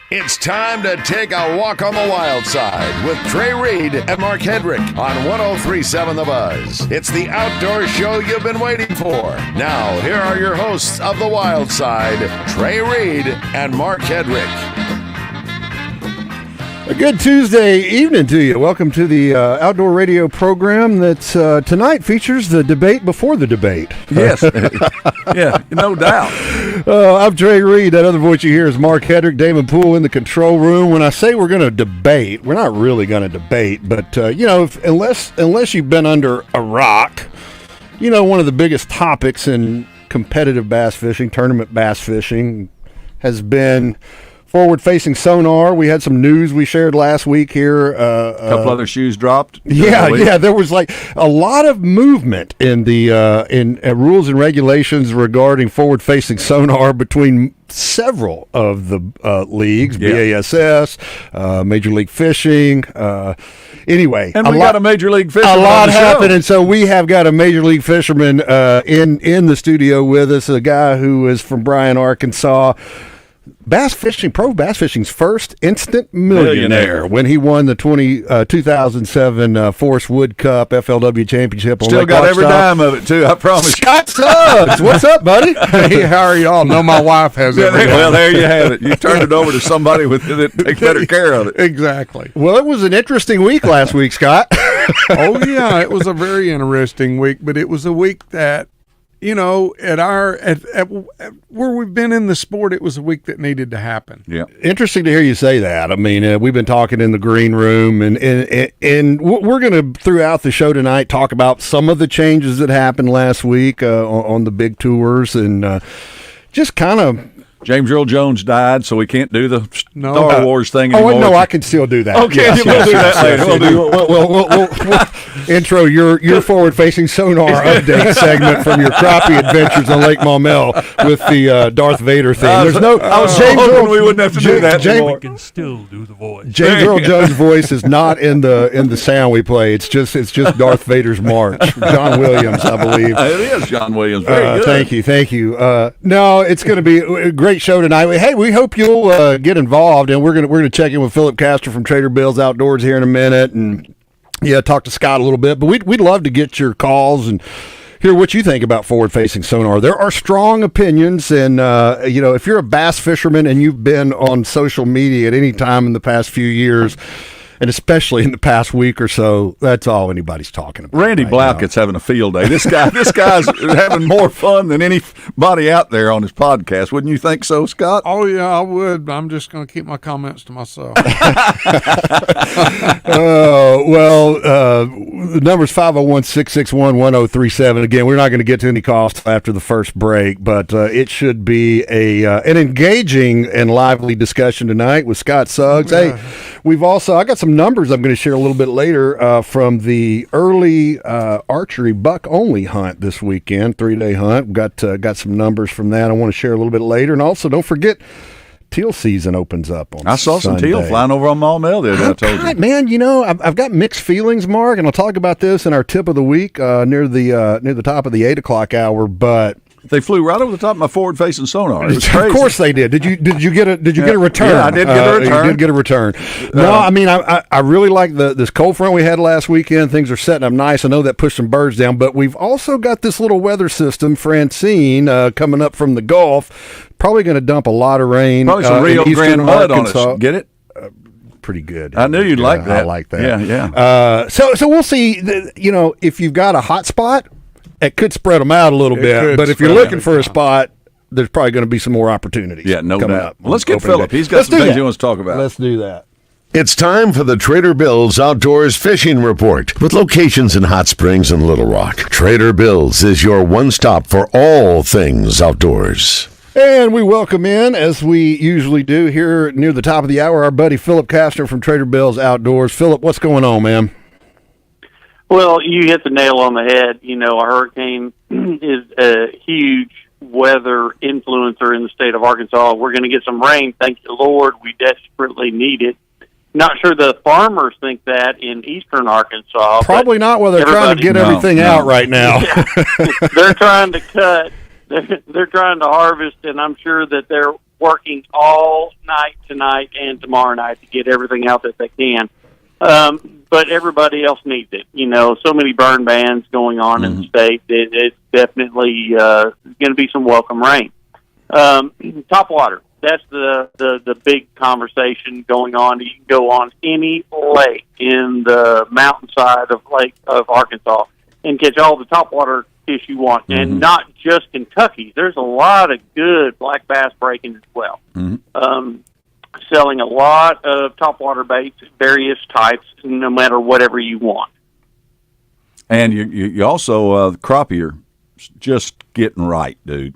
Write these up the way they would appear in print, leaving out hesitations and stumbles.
It's time to take a walk on the wild side with Trey Reid and Mark Hedrick on 103.7 The Buzz. It's the outdoor show you've been waiting for. Now, here are your hosts of the wild side, Trey Reid and Mark Hedrick. A good Tuesday evening to you. Welcome to the outdoor radio program that tonight features the debate before the debate. Yes, yeah, no doubt. I'm Trey Reid. That other voice you hear is Mark Hedrick, Damon Poole in the control room. When I say we're going to debate, we're not really going to debate, but unless you've been under a rock, one of the biggest topics in competitive bass fishing, tournament bass fishing, has been forward-facing sonar. We had some news we shared last week here. A couple other shoes dropped. Yeah. There was like a lot of movement in the rules and regulations regarding forward-facing sonar between several of the leagues, BASS, Major League Fishing. Anyway, and we got a Major League fisherman. A lot happened, and so we have got a Major League fisherman in the studio with us, a guy who is from Bryan, Arkansas. Pro bass fishing's first instant millionaire when he won the 2007 Forest Wood Cup FLW Championship. Still got every dime of it, too, I promise. Scott Suggs, what's up, buddy? Hey, how are y'all? No, my wife has every dime. Well, there you have it. You turned it over to somebody that takes better care of it. Exactly. Well, it was an interesting week last week, Scott. Oh, yeah, it was a very interesting week, but it was a week that, at where we've been in the sport, it was a week that needed to happen. Yeah, interesting to hear you say that. I mean, we've been talking in the green room, and we're going to throughout the show tonight talk about some of the changes that happened last week on the big tours, and just kind of. James Earl Jones died, so we can't do the Star Wars thing anymore. Oh, no, I can still do that. Okay, we'll do that later. We'll intro your forward-facing sonar update segment from your crappie adventures on Lake Maumelle with the Darth Vader theme. I was hoping we wouldn't have to do that anymore. We can still do the voice. James Earl Jones' voice is not in the sound we play. It's just Darth Vader's march. John Williams, I believe. It is John Williams. Very good. Thank you. No, it's going to be a great show tonight. Hey, we hope you'll get involved, and we're gonna check in with Philip Castor from Trader Bill's Outdoors here in a minute, and talk to Scott a little bit. But we'd love to get your calls and hear what you think about forward-facing sonar. There are strong opinions, and if you're a bass fisherman and you've been on social media at any time in the past few years, and especially in the past week or so, that's all anybody's talking about. Randy Blaukett's having a field day. This guy's having more fun than anybody out there on his podcast. Wouldn't you think so, Scott? Oh, yeah, I would. I'm just going to keep my comments to myself. The number's 501-661-1037. Again, we're not going to get to any costs after the first break, but it should be an engaging and lively discussion tonight with Scott Suggs. Yeah. Hey, I got some numbers I'm going to share a little bit later from the early archery buck-only hunt this weekend, 3-day hunt. We've got some numbers from that I want to share a little bit later. And also, don't forget, teal season opens up on I saw Sunday. Some teal flying over on Maumelle the other day, I told you. Man, I've got mixed feelings, Mark, and I'll talk about this in our tip of the week near the top of the 8 o'clock hour, but they flew right over the top of my forward-facing sonar. It was crazy. Of course they did. Did you get a return? Yeah, I did get a return. You did get a return. No, I mean I really like this cold front we had last weekend. Things are setting up nice. I know that pushed some birds down, but we've also got this little weather system, Francine, coming up from the Gulf. Probably going to dump a lot of rain. Probably some Rio Grande mud on us. Get it? Pretty good. I knew you'd like that. I like that. Yeah. So we'll see. If you've got a hot spot, it could spread them out a little bit, but if you're looking for a spot, there's probably going to be some more opportunities. Yeah, no coming doubt. up. Well, let's get Philip. He's got some things he wants to talk about. Let's do that. It's time for the Trader Bill's Outdoors Fishing Report. With locations in Hot Springs and Little Rock, Trader Bill's is your one-stop for all things outdoors. And we welcome in, as we usually do here near the top of the hour, our buddy Philip Castor from Trader Bill's Outdoors. Philip, what's going on, man? Well, you hit the nail on the head. A hurricane is a huge weather influencer in the state of Arkansas. We're going to get some rain. Thank you, Lord. We desperately need it. Not sure the farmers think that in eastern Arkansas. Probably not while they're trying to get everything out right now. Yeah. They're trying to cut. They're trying to harvest, and I'm sure that they're working all night tonight and tomorrow night to get everything out that they can. But everybody else needs it. So many burn bans going on in the state. It's definitely going to be some welcome rain. Top water. That's the big conversation going on. You can go on any lake in the mountainside of Arkansas and catch all the topwater fish you want, and not just Kentucky. There's a lot of good black bass breaking as well. Selling a lot of topwater baits, various types, no matter whatever you want. And you also crappie are just getting right, dude.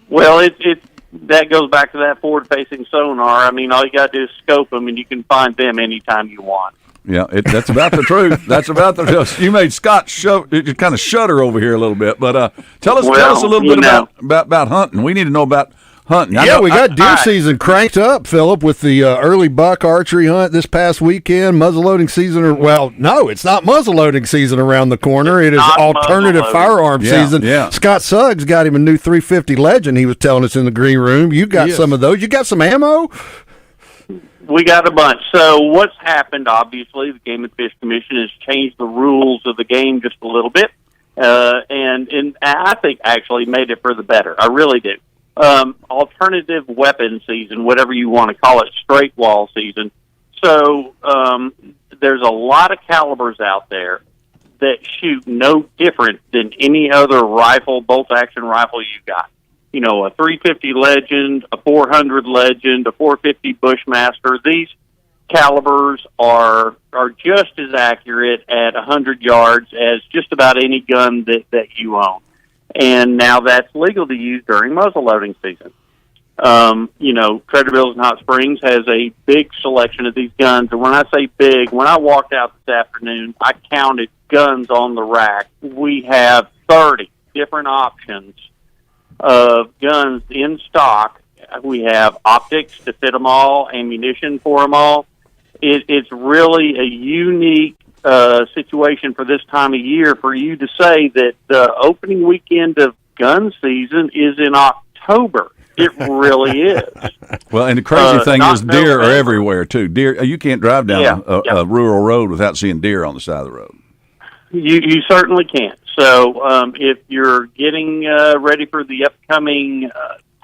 Well, that goes back to that forward-facing sonar. I mean, all you got to do is scope them, and you can find them anytime you want. Yeah, that's about the truth. That's about the truth. You made Scott kind of shudder over here a little bit, but tell us a little bit about hunting. We need to know about hunting. Yeah, we got deer season cranked up, Philip, with the early buck archery hunt this past weekend. Muzzleloading season, no, it's not muzzleloading season around the corner. It is alternative firearm season. Yeah. Scott Suggs got him a new 350 Legend. He was telling us in the green room. You got some of those. You got some ammo? We got a bunch. So what's happened, obviously, the Game and Fish Commission has changed the rules of the game just a little bit, and I think actually made it for the better. I really do. Alternative weapon season, whatever you want to call it, straight wall season. So there's a lot of calibers out there that shoot no different than any other rifle, bolt-action rifle you got. A 350 Legend, a 400 Legend, a 450 Bushmaster. These calibers are just as accurate at 100 yards as just about any gun that you own. And now that's legal to use during muzzleloading season. Trader Bill's in Hot Springs has a big selection of these guns. And when I say big, when I walked out this afternoon, I counted guns on the rack. We have 30 different options of guns in stock. We have optics to fit them all, ammunition for them all. It's really a unique situation for this time of year for you to say that the opening weekend of gun season is in October. It really is. Well, and the crazy thing is deer are everywhere, too. Deer, you can't drive down a rural road without seeing deer on the side of the road. You certainly can't. So if you're getting ready for the upcoming,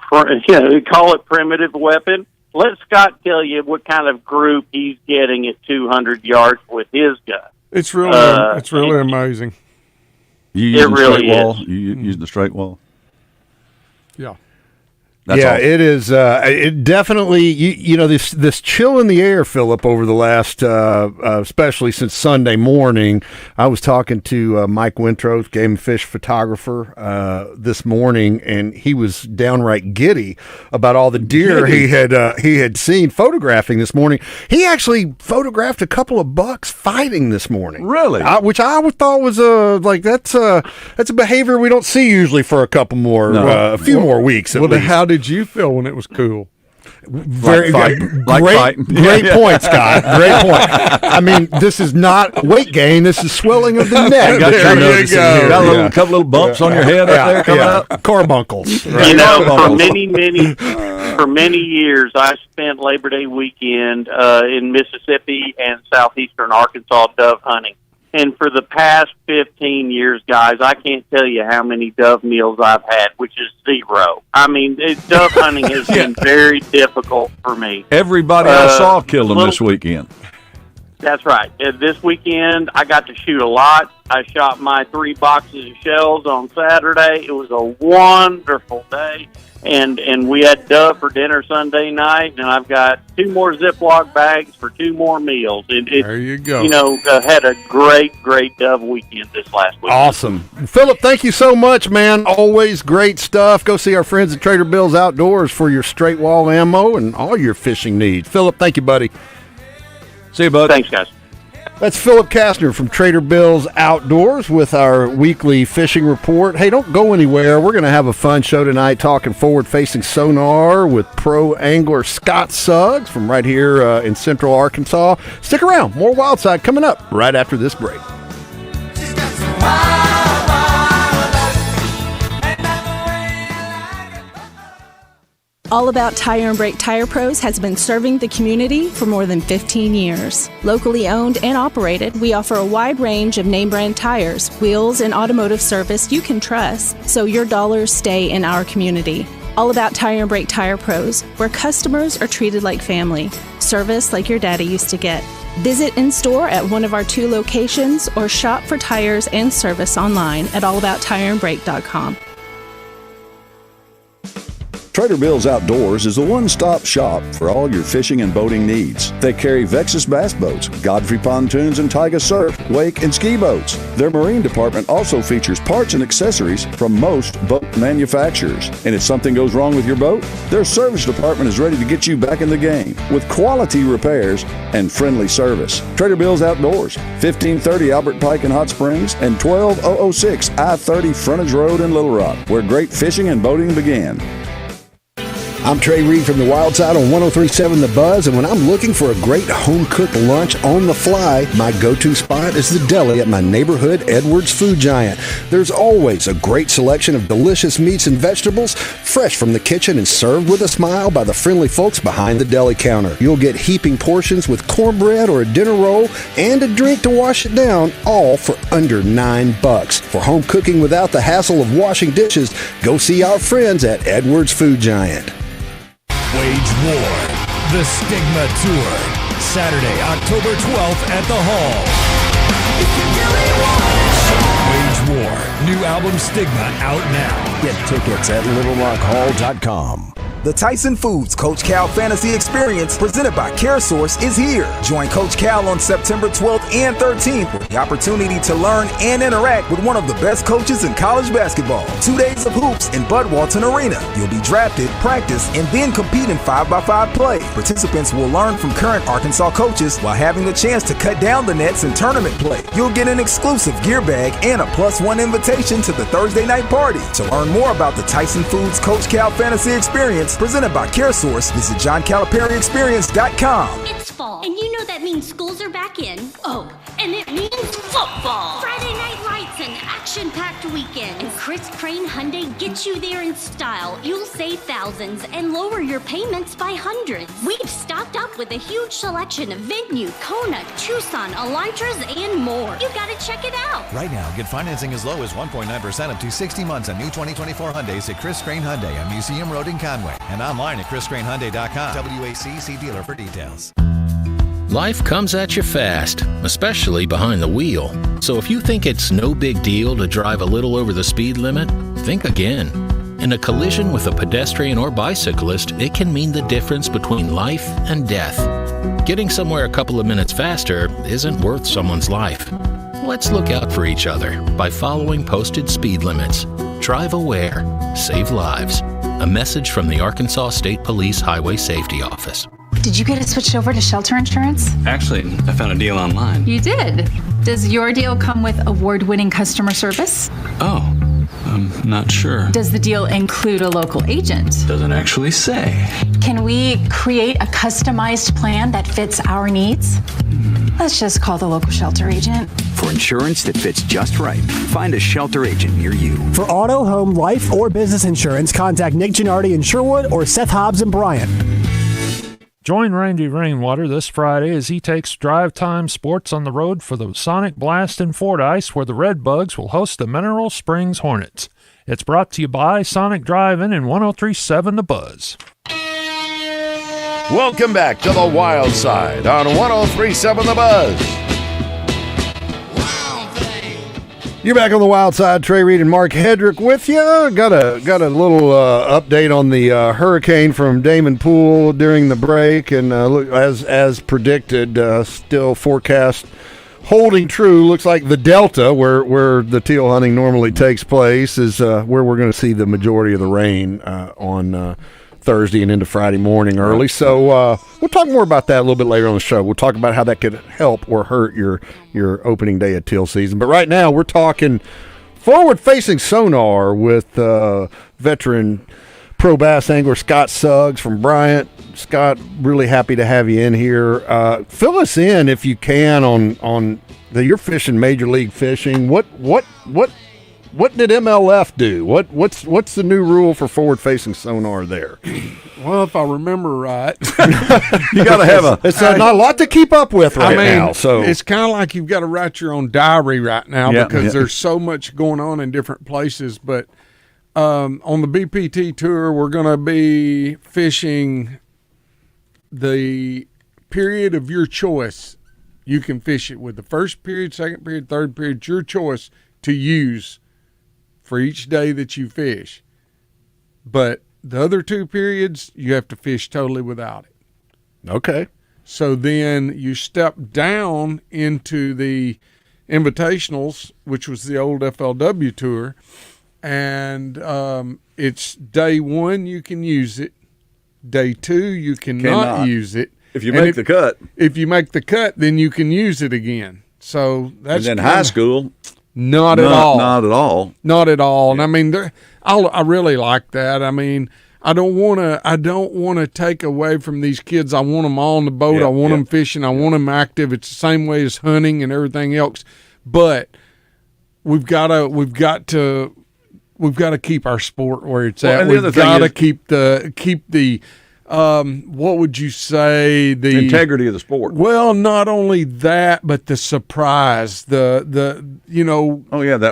call it primitive weapon, let Scott tell you what kind of group he's getting at 200 yards with his gun. It's really amazing. You using the straight wall? You using the straight wall? Yeah. It is. It definitely. This chill in the air, Philip, over the last, especially since Sunday morning. I was talking to Mike Wintroth, game and fish photographer, this morning, and he was downright giddy about all the deer he had seen photographing this morning. He actually photographed a couple of bucks fighting this morning. Really, which I thought was that's a behavior we don't see usually for a couple more, a few more weeks. At least. How did you feel when it was cool? Very great point, Scott. Great point. I mean, this is not weight gain. This is swelling of the neck. Got a couple little bumps on your head up there coming up. Carbuncles. Right. For many years, I spent Labor Day weekend in Mississippi and southeastern Arkansas dove hunting. And for the past 15 years, guys, I can't tell you how many dove meals I've had, which is zero. I mean, dove hunting has been very difficult for me. Everybody I saw killed them this weekend. That's right. This weekend, I got to shoot a lot. I shot my 3 boxes of shells on Saturday. It was a wonderful day. And we had dove for dinner Sunday night, and I've got 2 more Ziploc bags for 2 more meals. There you go. Had a great dove weekend this last week. Awesome. Philip, thank you so much, man. Always great stuff. Go see our friends at Trader Bill's Outdoors for your straight wall ammo and all your fishing needs. Philip, thank you, buddy. See you, bud. Thanks, guys. That's Philip Kastner from Trader Bill's Outdoors with our weekly fishing report. Hey, don't go anywhere. We're going to have a fun show tonight talking forward-facing sonar with pro angler Scott Suggs from right here in Central Arkansas. Stick around. More Wildside coming up right after this break. All About Tire and Brake Tire Pros has been serving the community for more than 15 years. Locally owned and operated, we offer a wide range of name brand tires, wheels, and automotive service you can trust, so your dollars stay in our community. All About Tire and Brake Tire Pros, where customers are treated like family. Service like your daddy used to get. Visit in-store at one of our 2 locations or shop for tires and service online at allabouttireandbrake.com. Trader Bill's Outdoors is a one-stop shop for all your fishing and boating needs. They carry Vexus bass boats, Godfrey pontoons, and Taiga surf, wake, and ski boats. Their marine department also features parts and accessories from most boat manufacturers. And if something goes wrong with your boat, their service department is ready to get you back in the game with quality repairs and friendly service. Trader Bill's Outdoors, 1530 Albert Pike in Hot Springs and 12006 I-30 Frontage Road in Little Rock, where great fishing and boating began. I'm Trey Reid from the Wild Side on 103.7 The Buzz, and when I'm looking for a great home-cooked lunch on the fly, my go-to spot is the deli at my neighborhood Edwards Food Giant. There's always a great selection of delicious meats and vegetables, fresh from the kitchen and served with a smile by the friendly folks behind the deli counter. You'll get heaping portions with cornbread or a dinner roll and a drink to wash it down, all for under $9. For home cooking without the hassle of washing dishes, go see our friends at Edwards Food Giant. Wage War, the Stigma Tour, Saturday, October 12th at the Hall. Wage War, new album Stigma out now. Get tickets at littlerockhall.com. The Tyson Foods Coach Cal Fantasy Experience, presented by CareSource, is here. Join Coach Cal on September 12th and 13th with the opportunity to learn and interact with one of the best coaches in college basketball. 2 days of hoops in Bud Walton Arena. You'll be drafted, practice, and then compete in 5x5 play. Participants will learn from current Arkansas coaches while having the chance to cut down the nets in tournament play. You'll get an exclusive gear bag and a +1 invitation to the Thursday night party. To learn more about the Tyson Foods Coach Cal Fantasy Experience, presented by CareSource, visit JohnCalipariExperience.com. It's fall, and you know that means schools are back in. Oh, and it means football. Friday night lights and action-packed weekend. And Chris Crane Hyundai gets you there in style. You'll save thousands and lower your payments by hundreds. We've stocked up with a huge selection of Venue, Kona, Tucson, Elantras, and more. You gotta check it out. Right now, get financing as low as 1.9% up to 60 months on new 2024 Hyundais at Chris Crane Hyundai on Museum Road in Conway. And online at chriscranehyundai.com. WACC dealer for details. Life comes at you fast, especially behind the wheel. So if you think it's no big deal to drive a little over the speed limit, think again. In a collision with a pedestrian or bicyclist, it can mean the difference between life and death. Getting somewhere a couple of minutes faster isn't worth someone's life. Let's look out for each other by following posted speed limits. Drive aware, save lives. A message from the Arkansas State Police Highway Safety Office. Did you get it switched over to shelter insurance? Actually, I found a deal online. You did? Does your deal come with award-winning customer service? Oh, I'm not sure. Does the deal include a local agent? Doesn't actually say. Can we create a customized plan that fits our needs? Let's just call the local shelter agent. For insurance that fits just right, find a shelter agent near you. For auto, home, life, or business insurance, contact Nick Gennardi in Sherwood or Seth Hobbs in Bryant. Join Randy Rainwater this Friday as he takes Drive Time Sports on the road for the Sonic Blast in Fordyce, where the Redbugs will host the Mineral Springs Hornets. It's brought to you by Sonic Drive-In and 103.7 The Buzz. Welcome back to the Wild Side on 103.7 The Buzz. You're back on the Wild Side. Trey Reid and Mark Hedrick with you. Got a little update on the hurricane from Damon Poole during the break, and look, as predicted, still forecast holding true. Looks like the Delta, where the teal hunting normally takes place, is where we're going to see the majority of the rain on Thursday and into Friday morning early. So we'll talk more about that a little bit later on the show. We'll talk about how that could help or hurt your opening day of teal season. But right now we're talking forward-facing sonar with veteran pro bass angler Scott Suggs from Bryant. Scott, really happy to have you in here. Fill us in if you can on you're fishing Major League Fishing. What what did MLF do? What's the new rule for forward-facing sonar there? Well, if I remember right, you got to have it's not a lot to keep up with now. So it's kind of like you've got to write your own diary right now because there's so much going on in different places. But on the BPT tour, we're going to be fishing the period of your choice. You can fish it with the first period, second period, third period, your choice to use for each day that you fish. But the other 2 periods, you have to fish totally without it. Okay. So then you step down into the invitationals, which was the old FLW tour, and it's day 1 you can use it. Day 2 you cannot use it. If you make the cut. If you make the cut, then you can use it again. So that's and then high school. Not at all. Not at all. Not at all. And I mean, I really like that. I mean, I don't want to take away from these kids. I want them all on the boat. I want them fishing. I want them active. It's the same way as hunting and everything else. But we've got to keep our sport where it's at. We've got to keep the what would you say, the integrity of the sport? Well, not only that, but the surprise, that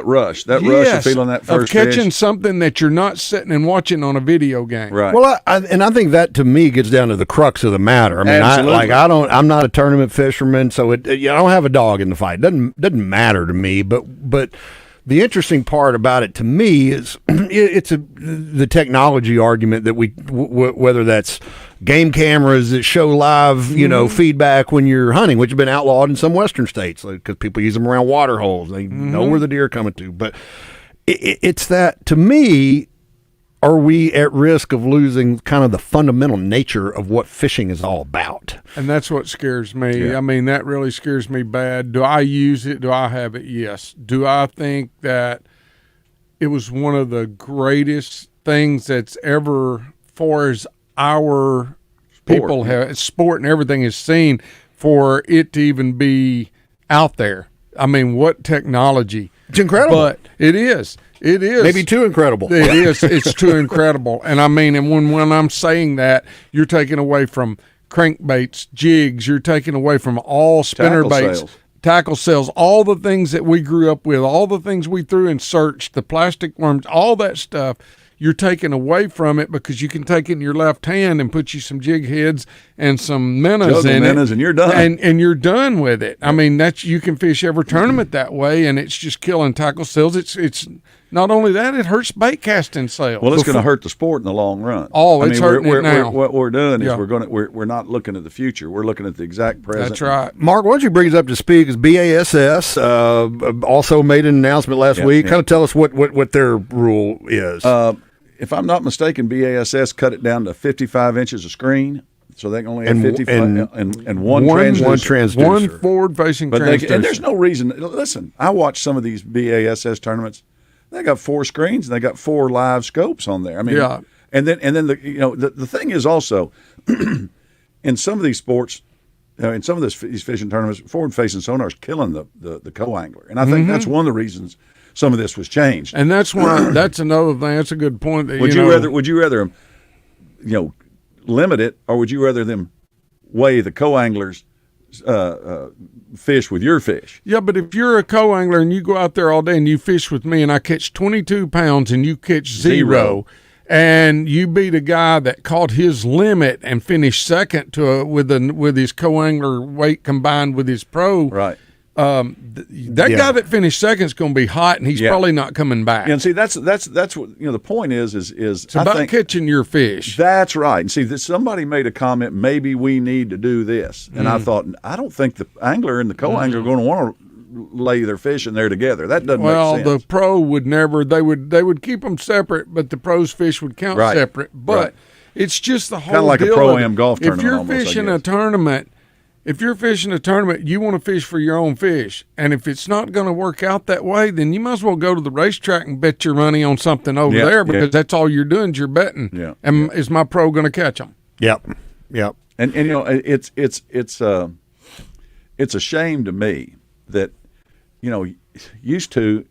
rush of feeling that first of catching fish. something that you're not sitting and watching on a video game. Right. Well, I think that to me gets down to the crux of the matter. I mean, I'm not a tournament fisherman, so I don't have a dog in the fight. Doesn't matter to me, but. The interesting part about it to me is the technology argument that whether that's game cameras that show live, feedback when you're hunting, which have been outlawed in some western states because people use them around water holes. They know where the deer are coming to. But it's that, to me, are we at risk of losing kind of the fundamental nature of what fishing is all about? And that's what scares me. Yeah. I mean, that really scares me bad. Do I use it? Do I have it? Yes. Do I think that it was one of the greatest things that's ever, far as our people have, sport and everything is seen, for it to even be out there? I mean, what technology. It's incredible. But it is. It is. Maybe too incredible. It is. It's too incredible. And I mean, and when I'm saying that, you're taking away from crankbaits, jigs, you're taking away from all spinner baits, tackle sales, all the things that we grew up with, all the things we threw and searched, the plastic worms, all that stuff. You're taking away from it because you can take it in your left hand and put you some jig heads and some minnows in it, and you're done. And you're done with it. I mean, you can fish every tournament that way, and it's just killing tackle sales. It's not only that, it hurts bait casting sales. Well, it's going to hurt the sport in the long run. Oh, it's hurting it now. What we're doing is we're not looking at the future. We're looking at the exact present. That's right. Mark, why don't you bring us up to speed? Because BASS also made an announcement last week. Kind of tell us what their rule is. If I'm not mistaken, BASS cut it down to 55 inches of screen, so they can only have 55 and one transducer. One forward-facing transducer. And there's no reason. Listen, I watch some of these BASS tournaments. They got 4 screens and they got 4 live scopes on there. I mean, and then the thing is also in some of these sports, in some of these fishing tournaments, forward-facing sonar is killing the co-angler, and I think that's one of the reasons some of this was changed. And that's why that's another thing. That's a good point. That, would you rather limit it, or would you rather them weigh the co-anglers fish with your fish? Yeah, but if you're a co-angler and you go out there all day and you fish with me and I catch 22 pounds and you catch zero, and you beat a guy that caught his limit and finished second with his co-angler weight combined with his pro, right? That guy that finished second is going to be hot, and he's probably not coming back. And see, that's what the point is it's about catching your fish. That's right. And see, somebody made a comment. Maybe we need to do this, and I thought, I don't think the angler and the co-angler are going to want to lay their fish in there together. That doesn't make sense. Well, the pro would never. They would keep them separate, but the pro's fish would count separate. But it's just the whole kind of like deal a pro-am golf tournament. If you're fishing a tournament. If you're fishing a tournament, you want to fish for your own fish. And if it's not going to work out that way, then you might as well go to the racetrack and bet your money on something over there because that's all you're doing is you're betting. Yeah. And is my pro going to catch them? Yep. And it's a shame to me that, used to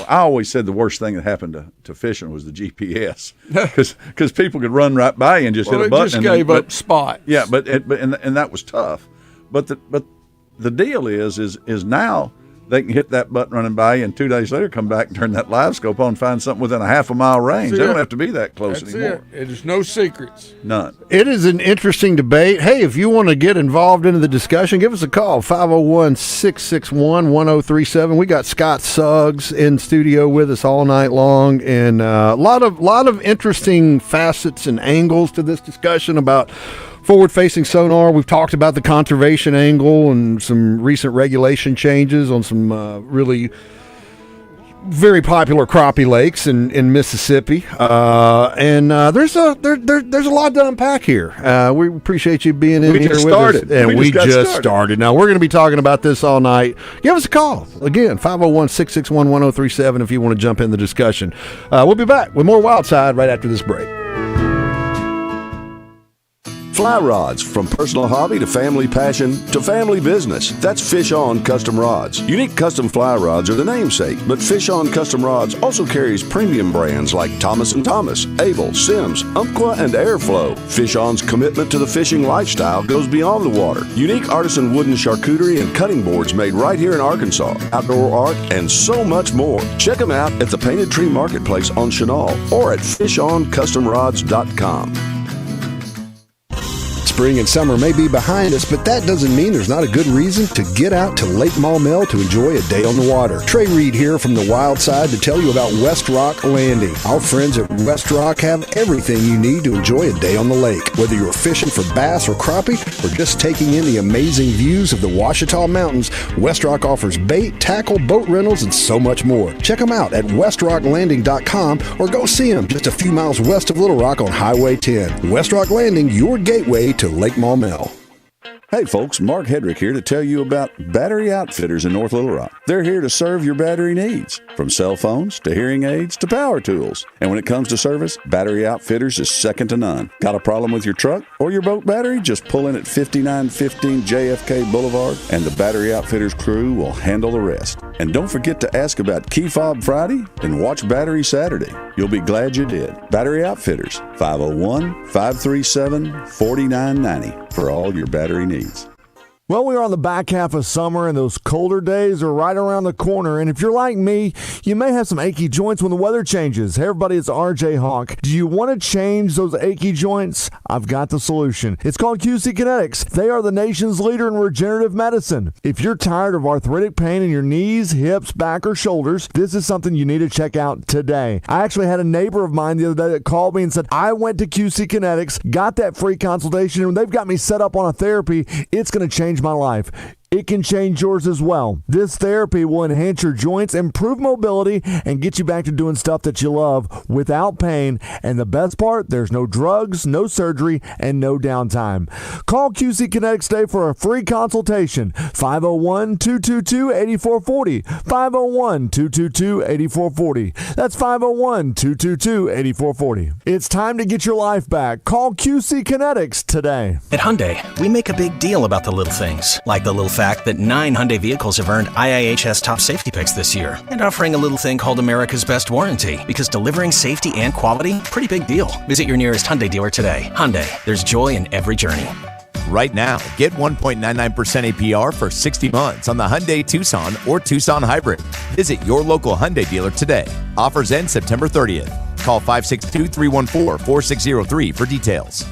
I always said the worst thing that happened to fishing was the GPS, because people could run right by you and just hit a button. It just gave up spots. Yeah, but that was tough. But the deal is now they can hit that button running by you, and 2 days later come back and turn that live scope on and find something within a half a mile range. They don't have to be that close anymore. There's no secrets. None. It is an interesting debate. Hey, if you want to get involved into the discussion, give us a call, 501-661-1037. We got Scott Suggs in studio with us all night long, and a lot of interesting facets and angles to this discussion about forward-facing sonar. We've talked about the conservation angle and some recent regulation changes on some really very popular crappie lakes in Mississippi, and there's a lot to unpack here. We appreciate you being in here with us, and we just started. Now we're going to be talking about this all night. Give us a call again, 501-661-1037, if you want to jump in the discussion. We'll be back with more Wild Side right after this break. Fly rods, from personal hobby to family passion to family business. That's Fish On Custom Rods. Unique custom fly rods are the namesake, but Fish On Custom Rods also carries premium brands like Thomas & Thomas, Able, Sims, Umpqua, and Airflow. Fish On's commitment to the fishing lifestyle goes beyond the water. Unique artisan wooden charcuterie and cutting boards made right here in Arkansas, outdoor art, and so much more. Check them out at the Painted Tree Marketplace on Chenal or at fishoncustomrods.com. Spring and summer may be behind us, but that doesn't mean there's not a good reason to get out to Lake Maumelle to enjoy a day on the water. Trey Reid here from the Wild Side to tell you about West Rock Landing. Our friends at West Rock have everything you need to enjoy a day on the lake. Whether you're fishing for bass or crappie, or just taking in the amazing views of the Ouachita Mountains, West Rock offers bait, tackle, boat rentals, and so much more. Check them out at westrocklanding.com or go see them just a few miles west of Little Rock on Highway 10. West Rock Landing, your gateway to Lake Maumelle. Hey folks, Mark Hedrick here to tell you about Battery Outfitters in North Little Rock. They're here to serve your battery needs, from cell phones to hearing aids to power tools. And when it comes to service, Battery Outfitters is second to none. Got a problem with your truck or your boat battery? Just pull in at 5915 JFK Boulevard and the Battery Outfitters crew will handle the rest. And don't forget to ask about Key Fob Friday and watch Battery Saturday. You'll be glad you did. Battery Outfitters, 501-537-4990 for all your battery needs. Well, we are on the back half of summer, and those colder days are right around the corner. And if you're like me, you may have some achy joints when the weather changes. Hey, everybody, it's RJ Hawk. Do you want to change those achy joints? I've got the solution. It's called QC Kinetics. They are the nation's leader in regenerative medicine. If you're tired of arthritic pain in your knees, hips, back, or shoulders, this is something you need to check out today. I actually had a neighbor of mine the other day that called me and said, I went to QC Kinetics, got that free consultation, and they've got me set up on a therapy. It's going to change my life. It can change yours as well. This therapy will enhance your joints, improve mobility, and get you back to doing stuff that you love without pain. And the best part, there's no drugs, no surgery, and no downtime. Call QC Kinetics today for a free consultation. 501-222-8440. 501-222-8440. That's 501-222-8440. It's time to get your life back. Call QC Kinetics today. At Hyundai, we make a big deal about the little things, like the little fact that 9 Hyundai vehicles have earned IIHS top safety picks this year, and offering a little thing called America's Best Warranty, because delivering safety and quality, pretty big deal. Visit your nearest Hyundai dealer today. Hyundai, there's joy in every journey. Right now, get 1.99% APR for 60 months on the Hyundai Tucson or Tucson Hybrid. Visit your local Hyundai dealer today. Offers end September 30th. Call 562-314-4603 for details.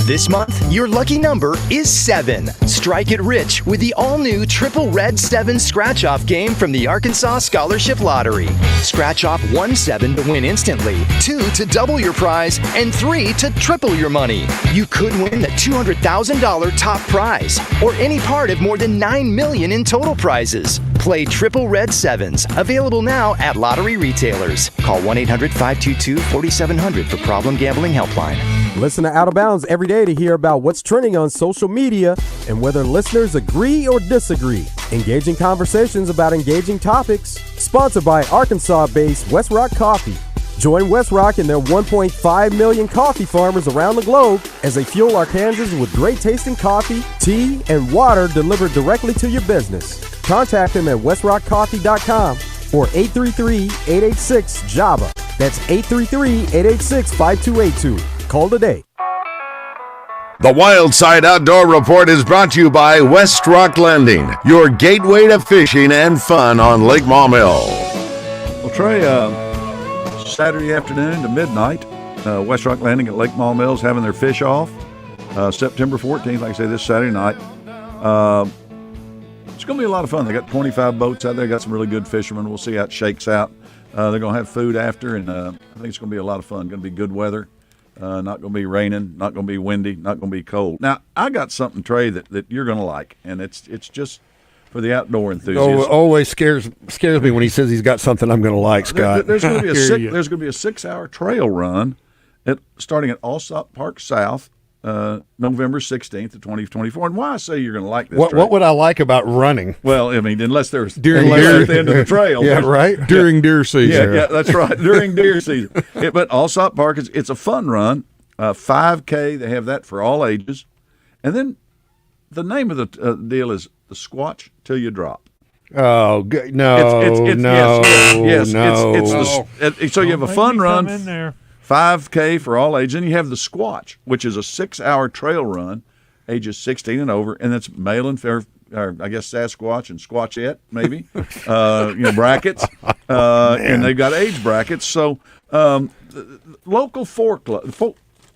This month, your lucky number is 7. Strike it rich with the all-new Triple Red 7 Scratch-Off game from the Arkansas Scholarship Lottery. Scratch off 1 7 to win instantly, 2 to double your prize, and 3 to triple your money. You could win the $200,000 top prize, or any part of more than $9 million in total prizes. Play Triple Red 7s, available now at lottery retailers. Call 1-800-522-4700 for Problem Gambling Helpline. Listen to Out of Bounds every day to hear about what's trending on social media and whether listeners agree or disagree. Engaging conversations about engaging topics. Sponsored by Arkansas-based West Rock Coffee. Join West Rock and their 1.5 million coffee farmers around the globe as they fuel Arkansans with great tasting coffee, tea, and water delivered directly to your business. Contact them at westrockcoffee.com or 833-886-JAVA. That's 833-886-5282. Call today. The Wild Side Outdoor Report is brought to you by West Rock Landing, your gateway to fishing and fun on Lake Maumelle. Well, Trey, Saturday afternoon to midnight, West Rock Landing at Lake Maumelle is having their fish off. September 14th, like I say, this Saturday night. It's going to be a lot of fun. They got 25 boats out there, got some really good fishermen. We'll see how it shakes out. They're going to have food after, and I think it's going to be a lot of fun. Going to be good weather. Not going to be raining, not going to be windy, not going to be cold. Now, I got something, Trey, that you're going to like, and it's just for the outdoor enthusiast. Always scares me when he says he's got something I'm going to like, Scott. There's going to be a 6-hour trail run starting at Alsop Park South, November 16th of 2024. And why I say you're going to like this, what would I like about running? Well, I mean, unless there's at the end of the trail. Yeah, right? During deer season. Yeah, that's right, during deer season. But Alsop Park, it's a fun run, 5K. They have that for all ages. And then the name of the deal is the Squatch Till You Drop. Oh, no. So you have a fun run. In there. 5K for all ages. And you have the Squatch, which is a 6-hour trail run, ages 16 and over, and that's male and fair, I guess Sasquatch and Squatchette, maybe, brackets. And they've got age brackets. So local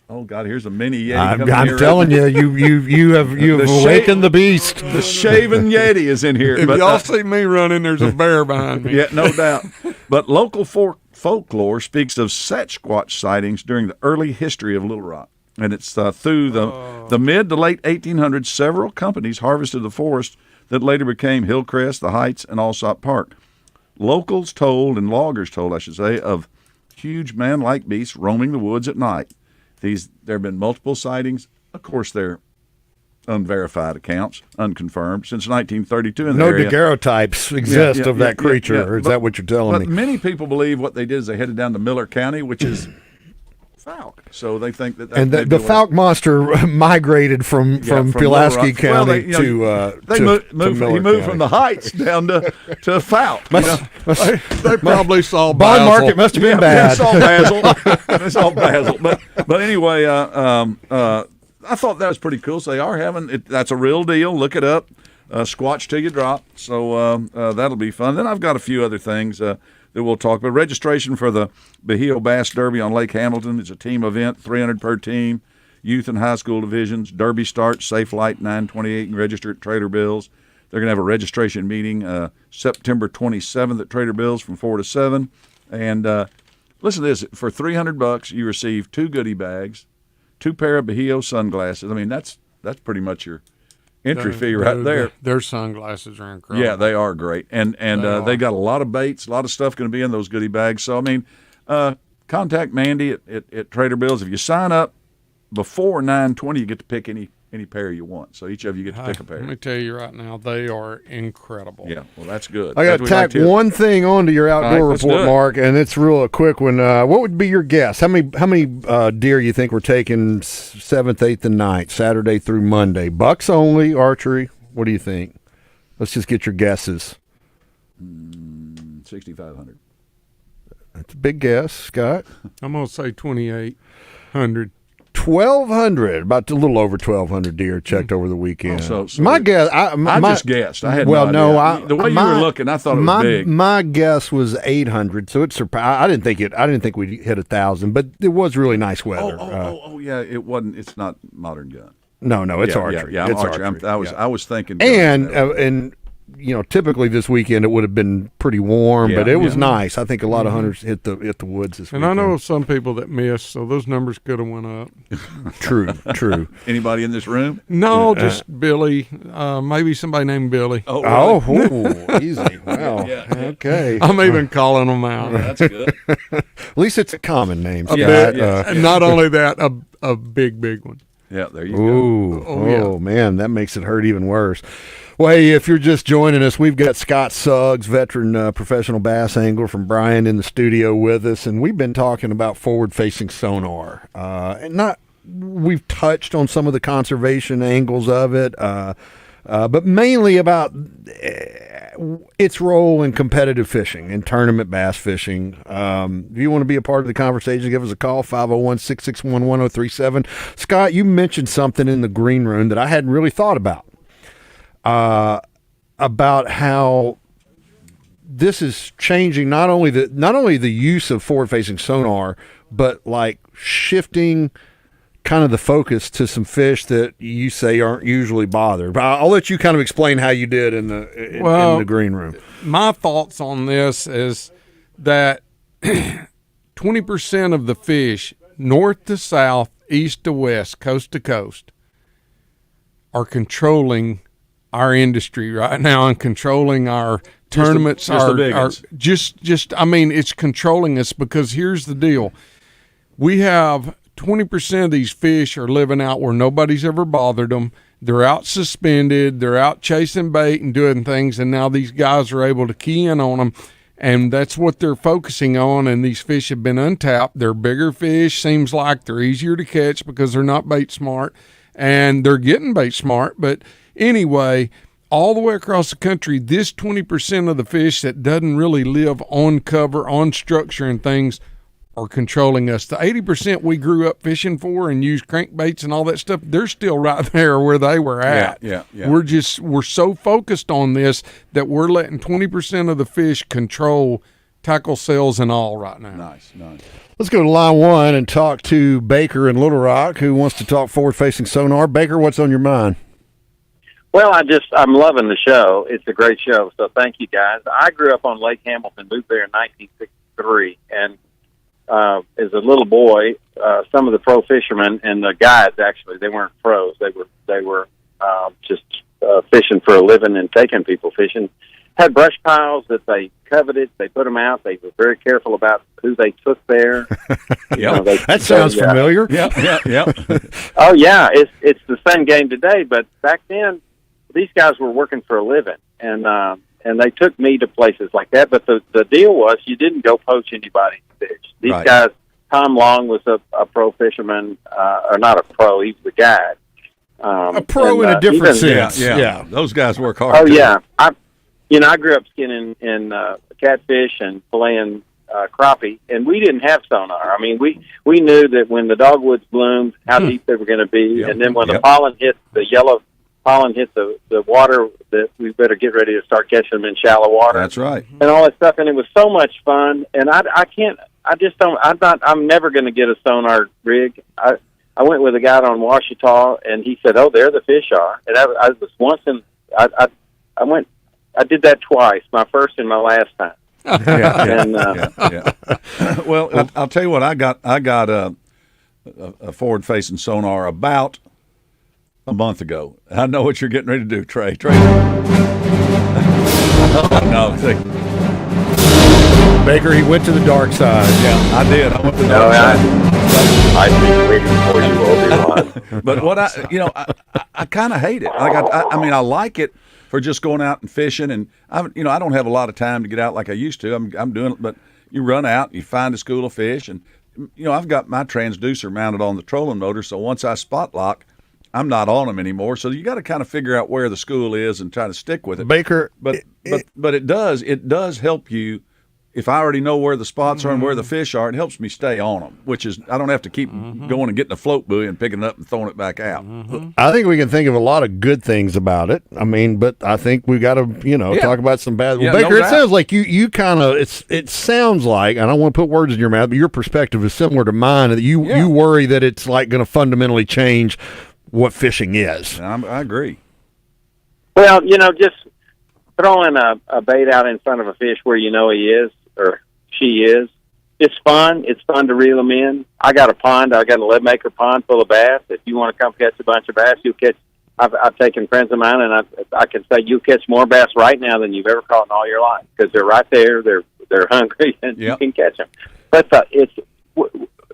oh, God, here's a mini Yeti. I'm telling you, you have awakened the beast. The shaven Yeti is in here. If y'all see me running, there's a bear behind me. Yeah, no doubt. But local folklore speaks of Sasquatch sightings during the early history of Little Rock. And it's through the mid to late 1800s, several companies harvested the forest that later became Hillcrest, the Heights, and Alsop Park. Loggers told, I should say, of huge man-like beasts roaming the woods at night. There have been multiple sightings. Of course, they're unverified accounts, unconfirmed, since 1932 in the area. No daguerreotypes exist of that creature, or is that what you're telling me? Many people believe what they did is they headed down to Miller County, which is Falk. So they think that the Falk monster migrated from Pulaski County to Miller He moved from the Heights down to Falk. They probably saw Bond market must have been bad. They saw Basil. But anyway, I thought that was pretty cool. So they are having it. That's a real deal. Look it up. Squatch Till You Drop. So that'll be fun. Then I've got a few other things that we'll talk about. Registration for the Bahio Bass Derby on Lake Hamilton. It's a team event, 300 per team, youth and high school divisions. Derby starts, Safe Light 928, and register at Trader Bill's. They're going to have a registration meeting September 27th at Trader Bill's from 4 to 7. And listen to this. For $300, you receive 2 goodie bags, 2 pair of Bahio sunglasses. I mean, that's pretty much your entry fee right there. Their sunglasses are incredible. Yeah, they are great. And they got a lot of baits, a lot of stuff going to be in those goodie bags. So, I mean, contact Mandy at Trader Bill's. If you sign up before 9:20, you get to pick any pair you want. So each of you get to pick a pair. Let me tell you right now, they are incredible. Yeah, well, that's good. I got to tack one thing onto your outdoor report, Mark, and it's a quick one. What would be your guess? How many deer you think we're taking 7th, 8th, and 9th, Saturday through Monday? Bucks only, archery? What do you think? Let's just get your guesses. 6,500. That's a big guess, Scott. I'm going to say 2,800. 1,200, about a little over 1,200 deer checked over the weekend. So my guess, I just guessed. I had no idea. The way you were looking, I thought it was big. My guess was 800, so it surprised. I didn't think we'd hit 1,000, but it was really nice weather. Yeah, it wasn't. It's not modern gun. No, it's archery. Yeah, it's archery. I was thinking. And typically this weekend it would have been pretty warm, but it was nice. I think a lot of hunters hit the woods this weekend. And I know of some people that missed, so those numbers could have went up. True. Anybody in this room? No, just Billy. Maybe somebody named Billy. Easy. Wow. Okay. I'm even calling them out. That's good. At least it's a common name. Not only that, a big one. Yeah, there you go. Oh, man, that makes it hurt even worse. Well, hey, if you're just joining us, we've got Scott Suggs, veteran professional bass angler from Bryan, in the studio with us, and we've been talking about forward-facing sonar. We've touched on some of the conservation angles of it, but mainly about its role in competitive fishing and tournament bass fishing. If you want to be a part of the conversation, give us a call, 501-661-1037. Scott, you mentioned something in the green room that I hadn't really thought about how this is changing not only the use of forward-facing sonar, but like shifting kind of the focus to some fish that you say aren't usually bothered. But I'll let you kind of explain how you did in the green room. My thoughts on this is that 20% of the fish, north to south, east to west, coast to coast, are controlling our industry right now and controlling our tournaments. It's controlling us, because here's the deal. We have 20% of these fish are living out where nobody's ever bothered them. They're out suspended. They're out chasing bait and doing things, and now these guys are able to key in on them, and that's what they're focusing on, and these fish have been untapped. They're bigger fish. Seems like they're easier to catch because they're not bait smart, and they're getting bait smart. But anyway, all the way across the country, this 20% of the fish that doesn't really live on cover, on structure and things, are controlling us. The 80% we grew up fishing for and used crankbaits and all that stuff, they're still right there where they were at. Yeah. We're so focused on this that we're letting 20% of the fish control tackle sales and all right now. Nice. Let's go to line one and talk to Baker in Little Rock, who wants to talk forward-facing sonar. Baker, what's on your mind? Well, I'm loving the show. It's a great show, so thank you, guys. I grew up on Lake Hamilton, moved there in 1963, and as a little boy, some of the pro fishermen and the guides, actually, they weren't pros. They were just fishing for a living and taking people fishing. Had brush piles that they coveted. They put them out. They were very careful about who they took there. That sounds familiar. Yeah. Oh yeah, it's the same game today. But back then, these guys were working for a living, and they took me to places like that. But the deal was, you didn't go poach anybody's fish. These guys, Tom Long was a pro fisherman, or not a pro, he was a guide. A pro in a different sense. Yeah. Those guys work hard. Oh, yeah. I grew up skinning in catfish and filleting crappie, and we didn't have sonar. I mean, we knew that when the dogwoods bloomed, how deep they were going to be, and then when the pollen hit, the yellow pollen hit the water, that we better get ready to start catching them in shallow water. That's right. And all that stuff, and it was so much fun. And I'm never going to get a sonar rig. I went with a guy on Ouachita, and he said, "Oh, there the fish are." And I was once in. I did that twice, my first and my last time. Well, I'll tell you what. I got a forward-facing sonar about a month ago. I know what you're getting ready to do, Trey. No, Baker, he went to the dark side. Yeah, I did. I went to the dark side. I've been waiting for you, Obi-Wan. But what I kind of hate it. Like I like it for just going out and fishing, and I don't have a lot of time to get out like I used to. I'm doing it, but you run out, you find a school of fish, and I've got my transducer mounted on the trolling motor, so once I spot lock, I'm not on them anymore. So you got to kind of figure out where the school is and try to stick with it. Baker, but it does help you. If I already know where the spots are and where the fish are, it helps me stay on them, which is I don't have to keep going and getting a float buoy and picking it up and throwing it back out. I think we can think of a lot of good things about it. I mean, but I think we got to, talk about some bad. Well, Baker, it sounds like you kind of it sounds like, and I don't want to put words in your mouth, but your perspective is similar to mine. That you worry that it's like going to fundamentally change what fishing is. I agree. Well, just throwing a bait out in front of a fish where he is or she is, it's fun. It's fun to reel them in. I got a pond. I got an 11-acre pond full of bass. If you want to come catch a bunch of bass, you'll catch. I've taken friends of mine, and I can say you'll catch more bass right now than you've ever caught in all your life, because they're right there. They're hungry, and you can catch them. But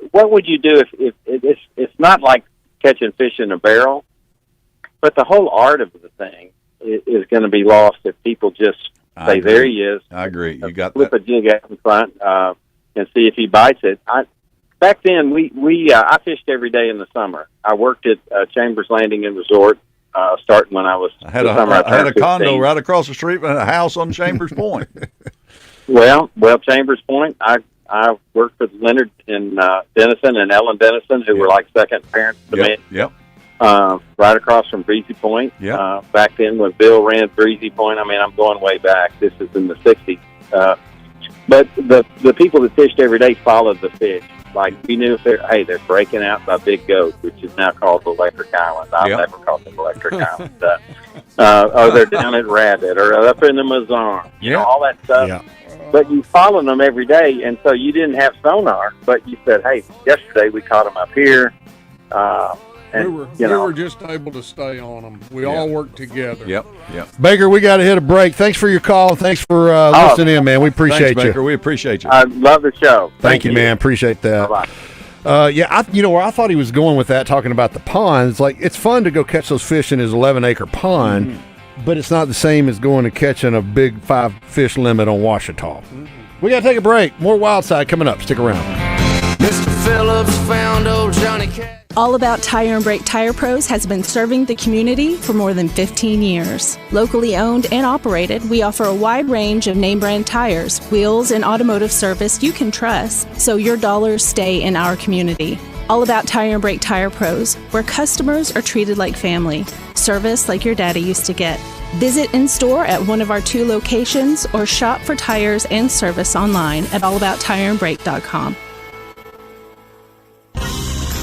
what would you do if it's not like catching fish in a barrel, but the whole art of the thing is going to be lost if people just say, "There he is." I agree. You got flip a jig out in front and see if he bites it. Back then, I fished every day in the summer. I worked at Chambers Landing and Resort, starting when I was. I had a condo right across the street and a house on Chambers Point. Well, Chambers Point. I worked with Leonard and Dennison and Ellen Dennison, who were like second parents to me. Yep. Right across from Breezy Point. Yep. Back then when Bill ran Breezy Point, I mean, I'm going way back. This is in the 60s. But the people that fished every day followed the fish. Like, we knew if they're breaking out by Big Goat, which is now called Electric Island. I've never called them Electric Island. Or they're down at Rabbit or up in the Mazarn. You know, all that stuff. Yeah. But you followed them every day, and so you didn't have sonar, but you said, hey, yesterday we caught them up here. And, we were just able to stay on them. We all worked together. Yep. Baker, we got to hit a break. Thanks for your call. Thanks for listening in, man. We appreciate you. Baker. We appreciate you. I love the show. Thank you, man. Appreciate that. Bye-bye. Where I thought he was going with that, talking about the ponds, like, it's fun to go catch those fish in his 11-acre pond, but it's not the same as going and catching a big 5-fish limit on Ouachita. We got to take a break. More Wild Side coming up. Stick around. Mr. Phillips found old Johnny Cat. All About Tire and Brake Tire Pros has been serving the community for more than 15 years. Locally owned and operated, we offer a wide range of name brand tires, wheels, and automotive service you can trust, so your dollars stay in our community. All About Tire and Brake Tire Pros, where customers are treated like family, service like your daddy used to get. Visit in store at one of our 2 locations or shop for tires and service online at allabouttireandbrake.com.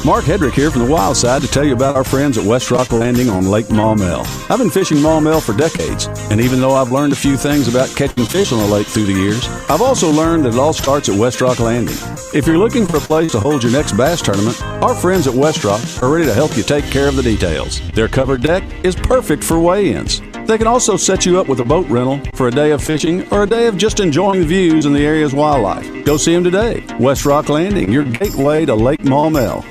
Mark Hedrick here from the Wild Side to tell you about our friends at West Rock Landing on Lake Maumelle. I've been fishing Maumelle for decades, and even though I've learned a few things about catching fish on the lake through the years, I've also learned that it all starts at West Rock Landing. If you're looking for a place to hold your next bass tournament, our friends at West Rock are ready to help you take care of the details. Their covered deck is perfect for weigh-ins. They can also set you up with a boat rental for a day of fishing or a day of just enjoying the views and the area's wildlife. Go see them today. West Rock Landing, your gateway to Lake Maumelle.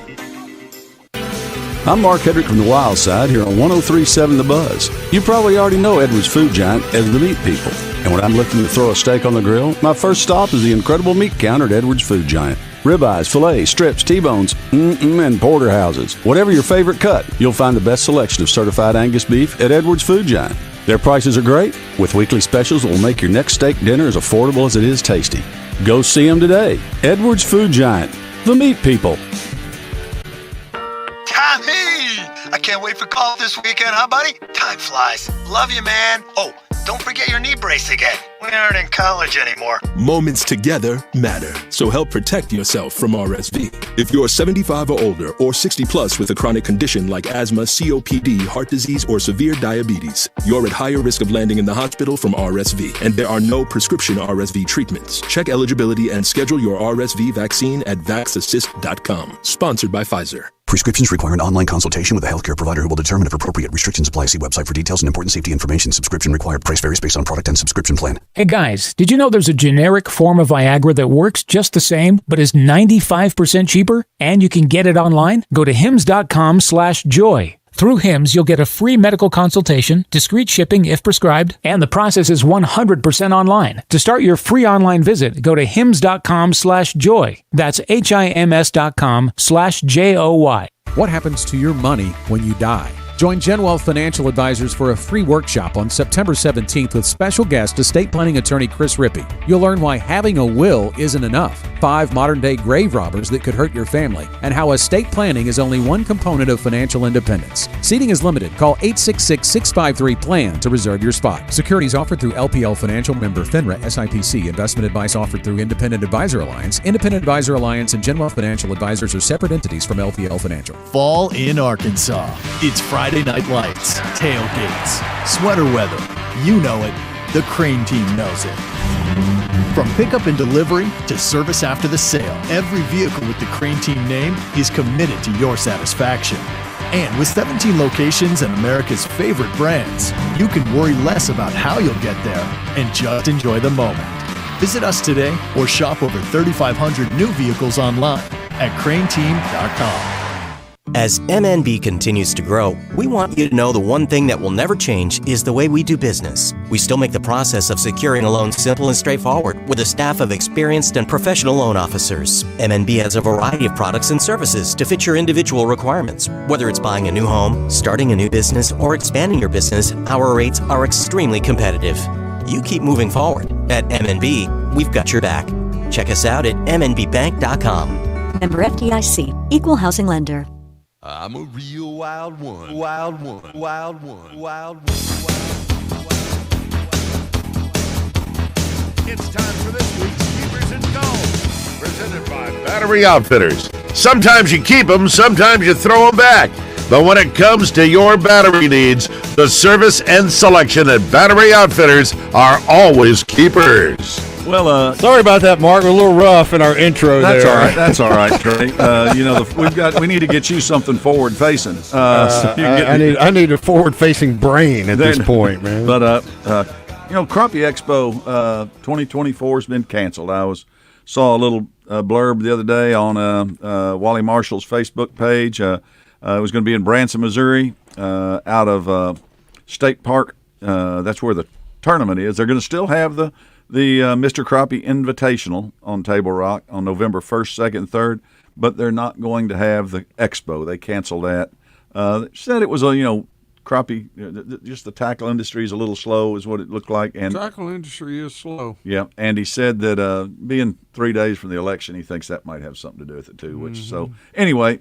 I'm Mark Hedrick from the Wild Side here on 103.7 The Buzz. You probably already know Edwards Food Giant as the meat people. And when I'm looking to throw a steak on the grill, my first stop is the incredible meat counter at Edwards Food Giant. Ribeyes, fillets, strips, T-bones, and porterhouses. Whatever your favorite cut, you'll find the best selection of certified Angus beef at Edwards Food Giant. Their prices are great, with weekly specials that will make your next steak dinner as affordable as it is tasty. Go see them today. Edwards Food Giant, the meat people. Tommy! I can't wait for golf this weekend, huh, buddy? Time flies. Love you, man. Oh, don't forget your knee brace again. We aren't in college anymore. Moments together matter, so help protect yourself from RSV. If you're 75 or older or 60 plus with a chronic condition like asthma, COPD, heart disease, or severe diabetes, you're at higher risk of landing in the hospital from RSV, and there are no prescription RSV treatments. Check eligibility and schedule your RSV vaccine at vaxassist.com. Sponsored by Pfizer. Prescriptions require an online consultation with a healthcare provider who will determine if appropriate restrictions apply. See website for details and important safety information. Subscription required. Price varies based on product and subscription plan. Hey guys, did you know there's a generic form of Viagra that works just the same, but is 95% cheaper? And you can get it online? Go to hims.com/joy. Through Hims, you'll get a free medical consultation, discreet shipping if prescribed, and the process is 100% online. To start your free online visit, go to hims.com/joy. That's HIMS.com/JOY. What happens to your money when you die? Join GenWealth Financial Advisors for a free workshop on September 17th with special guest estate planning attorney Chris Rippey. You'll learn why having a will isn't enough, 5 modern-day grave robbers that could hurt your family, and how estate planning is only one component of financial independence. Seating is limited. Call 866-653-PLAN to reserve your spot. Securities offered through LPL Financial, member FINRA SIPC. Investment advice offered through Independent Advisor Alliance. Independent Advisor Alliance and GenWealth Financial Advisors are separate entities from LPL Financial. Fall in Arkansas. It's Friday Night Lights, tailgates, sweater weather. You know it. The Crane team knows it. From pickup and delivery to service after the sale, every vehicle with the Crane team name is committed to your satisfaction. And with 17 locations and America's favorite brands, you can worry less about how you'll get there and just enjoy the moment. Visit us today or shop over 3,500 new vehicles online at craneteam.com. As MNB continues to grow, we want you to know the one thing that will never change is the way we do business. We still make the process of securing a loan simple and straightforward with a staff of experienced and professional loan officers. MNB has a variety of products and services to fit your individual requirements. Whether it's buying a new home, starting a new business, or expanding your business, our rates are extremely competitive. You keep moving forward. At MNB, we've got your back. Check us out at mnbbank.com. Member FDIC, Equal Housing Lender. I'm a real wild one, wild one, wild one, wild one. It's time for this week's Keepers and Go, presented by Battery Outfitters. Sometimes you keep them, sometimes you throw them back. But when it comes to your battery needs, the service and selection at Battery Outfitters are always keepers. Well, sorry about that, Mark. We're a little rough in our intro that's there. All right. That's all right, Trey. We need to get you something forward facing. I need a forward facing brain at this point, man. But Crappie Expo 2024 has been canceled. Saw a little blurb the other day on Wally Marshall's Facebook page. It was going to be in Branson, Missouri, out of State Park. That's where the tournament is. They're going to still have the Mr. Crappie Invitational on Table Rock on November 1st, 2nd, and 3rd, but they're not going to have the expo. They canceled that. Said it was crappie, just the tackle industry is a little slow is what it looked like. And tackle industry is slow. Yeah, and he said that being 3 days from the election, he thinks that might have something to do with it too. So anyway,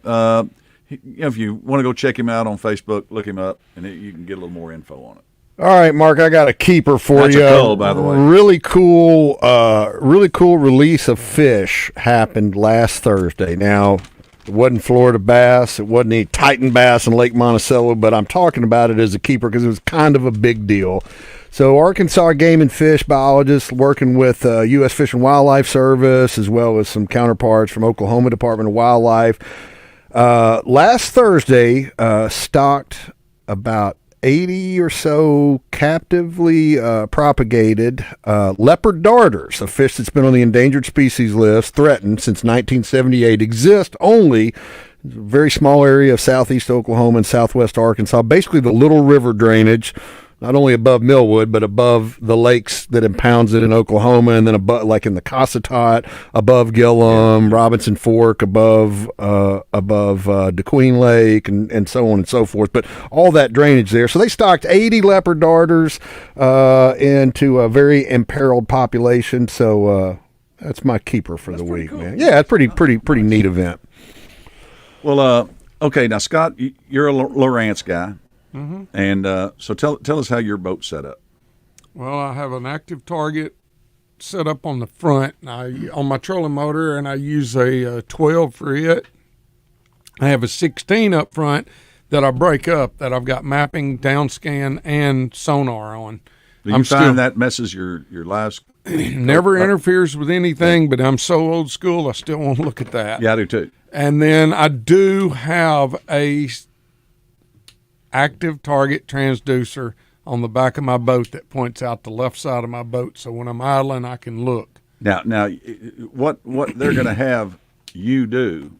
if you want to go check him out on Facebook, look him up, and you can get a little more info on it. All right, Mark, I got a keeper for That's you. a cull, by the way. Really cool release of fish happened last Thursday. Now, it wasn't Florida bass, it wasn't any Titan bass in Lake Monticello, but I'm talking about it as a keeper because it was kind of a big deal. So, Arkansas Game and Fish biologists working with U.S. Fish and Wildlife Service, as well as some counterparts from Oklahoma Department of Wildlife, last Thursday stocked about 80 or so captively propagated leopard darters, a fish that's been on the endangered species list, threatened since 1978, exist only in a very small area of southeast Oklahoma and southwest Arkansas, basically the Little River drainage, not only above Millwood, but above the lakes that impounds it in Oklahoma, and then above, like in the Cossatot, above Gillum, Robinson Fork, above DeQueen Lake, and so on and so forth. But all that drainage there. So they stocked 80 leopard darters into a very imperiled population. So that's my keeper for the week, cool, man. Yeah, it's pretty neat event. Well, okay, now Scott, you're a Lowrance guy. Mm-hmm. And so tell us how your boat's set up. Well, I have an active target set up on the front on my trolling motor, and I use a 12 for it. I have a 16 up front that I break up, that I've got mapping, down scan, and sonar on. Do you find that messes your lives? Never interferes with anything, but I'm so old school, I still won't look at that. Yeah, I do too. And then I do have a active target transducer on the back of my boat that points out the left side of my boat, so when I'm idling, I can look. Now, what they're going to have you do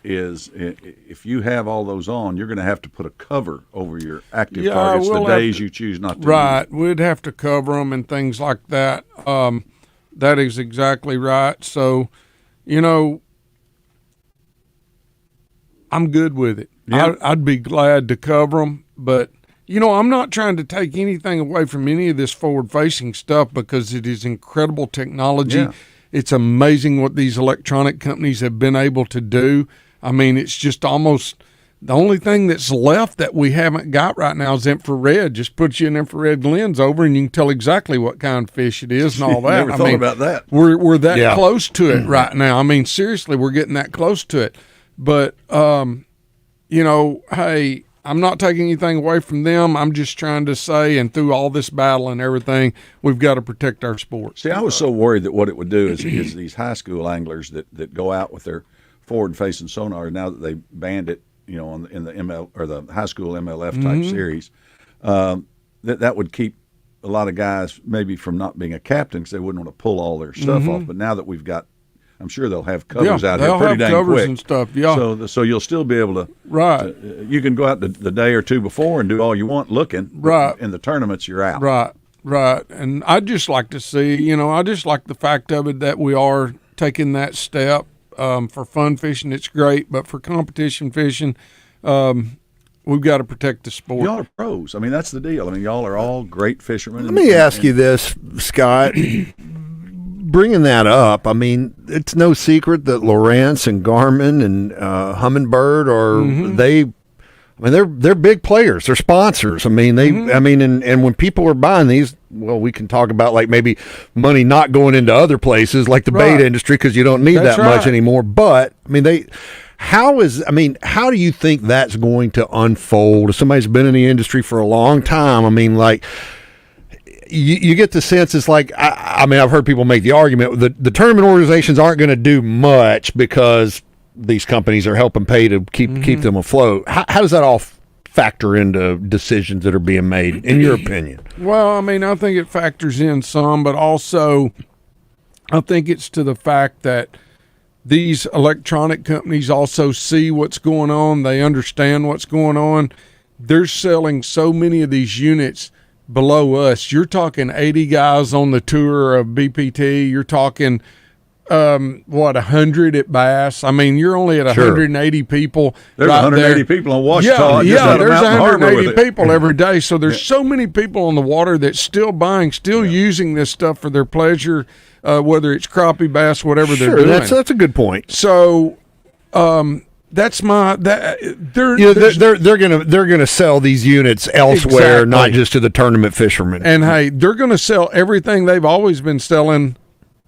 is, if you have all those on, you're going to have to put a cover over your active targets the days you choose not to. Right, we'd have to cover them and things like that. That is exactly right. So, I'm good with it. Yep. I'd be glad to cover them, but I'm not trying to take anything away from any of this forward-facing stuff because it is incredible technology. Yeah. It's amazing what these electronic companies have been able to do. I mean, it's just almost the only thing that's left that we haven't got right now is infrared. Just put you an infrared lens over and you can tell exactly what kind of fish it is and all that. Never thought about that. We're that close to it right now. I mean, seriously, we're getting that close to it. But, hey, I'm not taking anything away from them. I'm just trying to say, and through all this battle and everything, we've got to protect our sport. See, I was so worried that what it would do is these high school anglers that go out with their forward-facing sonar, now that they banned it, in the ML or the high school MLF type series, that would keep a lot of guys maybe from not being a captain because they wouldn't want to pull all their stuff off. But now that we've got I'm sure they'll have covers out here they'll pretty have dang covers quick and stuff. Yeah. So you'll still be able to. You can go out the day or two before and do all you want looking. Right. In the tournaments, you're out. Right. And I'd just like to see, I just like the fact of it that we are taking that step. For fun fishing, it's great, but for competition fishing, we've got to protect the sport. Y'all are pros. I mean, that's the deal. I mean, y'all are all great fishermen. Let me ask you this, Scott. Bringing that up, I mean, it's no secret that Lowrance and Garmin and Humminbird are they're big players. They're sponsors. I mean, and when people are buying these, well, we can talk about like maybe money not going into other places like the bait industry because you don't need that much anymore. But I mean, how do you think that's going to unfold? As somebody's been in the industry for a long time, I mean, like you get the sense it's like, I've heard people make the argument that the tournament organizations aren't going to do much because these companies are helping pay to keep them afloat. How does that all factor into decisions that are being made, in your opinion? Well, I mean, I think it factors in some, but also I think it's to the fact that these electronic companies also see what's going on. They understand what's going on. They're selling so many of these units below us. You're talking 80 guys on the tour of BPT. You're talking 100 at Bass. I mean, you're only at 180 people. There's 180 people on Washita. Yeah, there's 180 people every day. So there's so many people on the water that's still buying, using this stuff for their pleasure, whether it's crappie, bass, whatever they're doing. That's a good point. So, that's they're gonna sell these units elsewhere, not just to the tournament fishermen. And hey, they're gonna sell everything they've always been selling,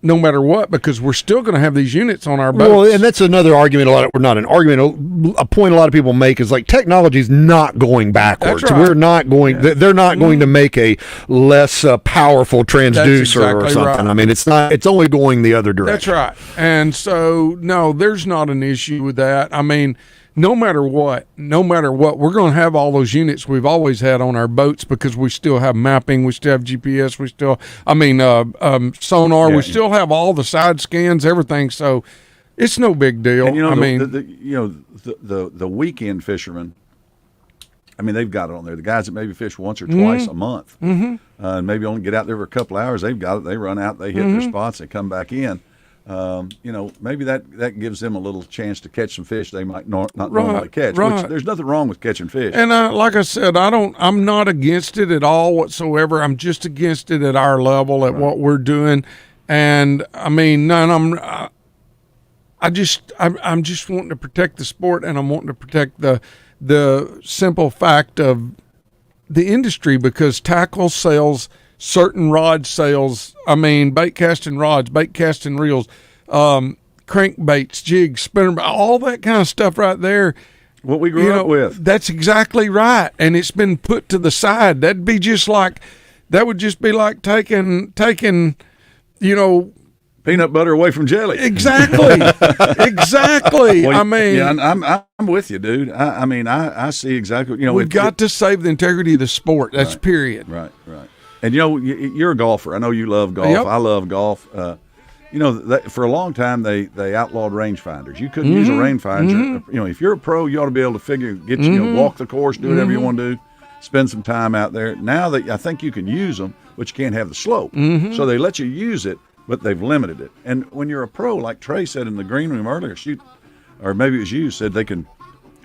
no matter what, because we're still going to have these units on our boats. Well, and that's another argument. A point a lot of people make is like technology is not going backwards. That's right. We're not going. They're not going to make a less powerful transducer or something. Right. I mean, it's not. It's only going the other direction. That's right. And so, no, there's not an issue with that. I mean, no matter what, we're going to have all those units we've always had on our boats because we still have mapping, we still have GPS, sonar, we still have all the side scans, everything. So it's no big deal. And the weekend fishermen, I mean, they've got it on there. The guys that maybe fish once or twice a month, and maybe only get out there for a couple hours, they've got it. They run out, they hit their spots, they come back in. Maybe that gives them a little chance to catch some fish they might not normally catch. Right. Which there's nothing wrong with catching fish. And like I said, I'm not against it at all whatsoever. I'm just against it at our level, at what we're doing. And I mean, I'm just wanting to protect the sport, and I'm wanting to protect the simple fact of the industry, because tackle sales, certain rod sales, bait casting rods, bait casting reels, crankbaits, jigs, spinner, all that kind of stuff right there. What we grew up with. That's exactly right. And it's been put to the side. That would just be like taking peanut butter away from jelly. Exactly. Exactly. Well, I'm with you, dude. I see exactly. We've got to save the integrity of the sport. That's right, period. Right. And you're a golfer. I know you love golf. Yep. I love golf. For a long time they outlawed rangefinders. You couldn't use a rangefinder. If you're a pro, you ought to be able to get walk the course, do whatever you want to do, spend some time out there. Now that I think you can use them, but you can't have the slope. So they let you use it, but they've limited it. And when you're a pro, like Trey said in the green room earlier, or maybe it was you said they can.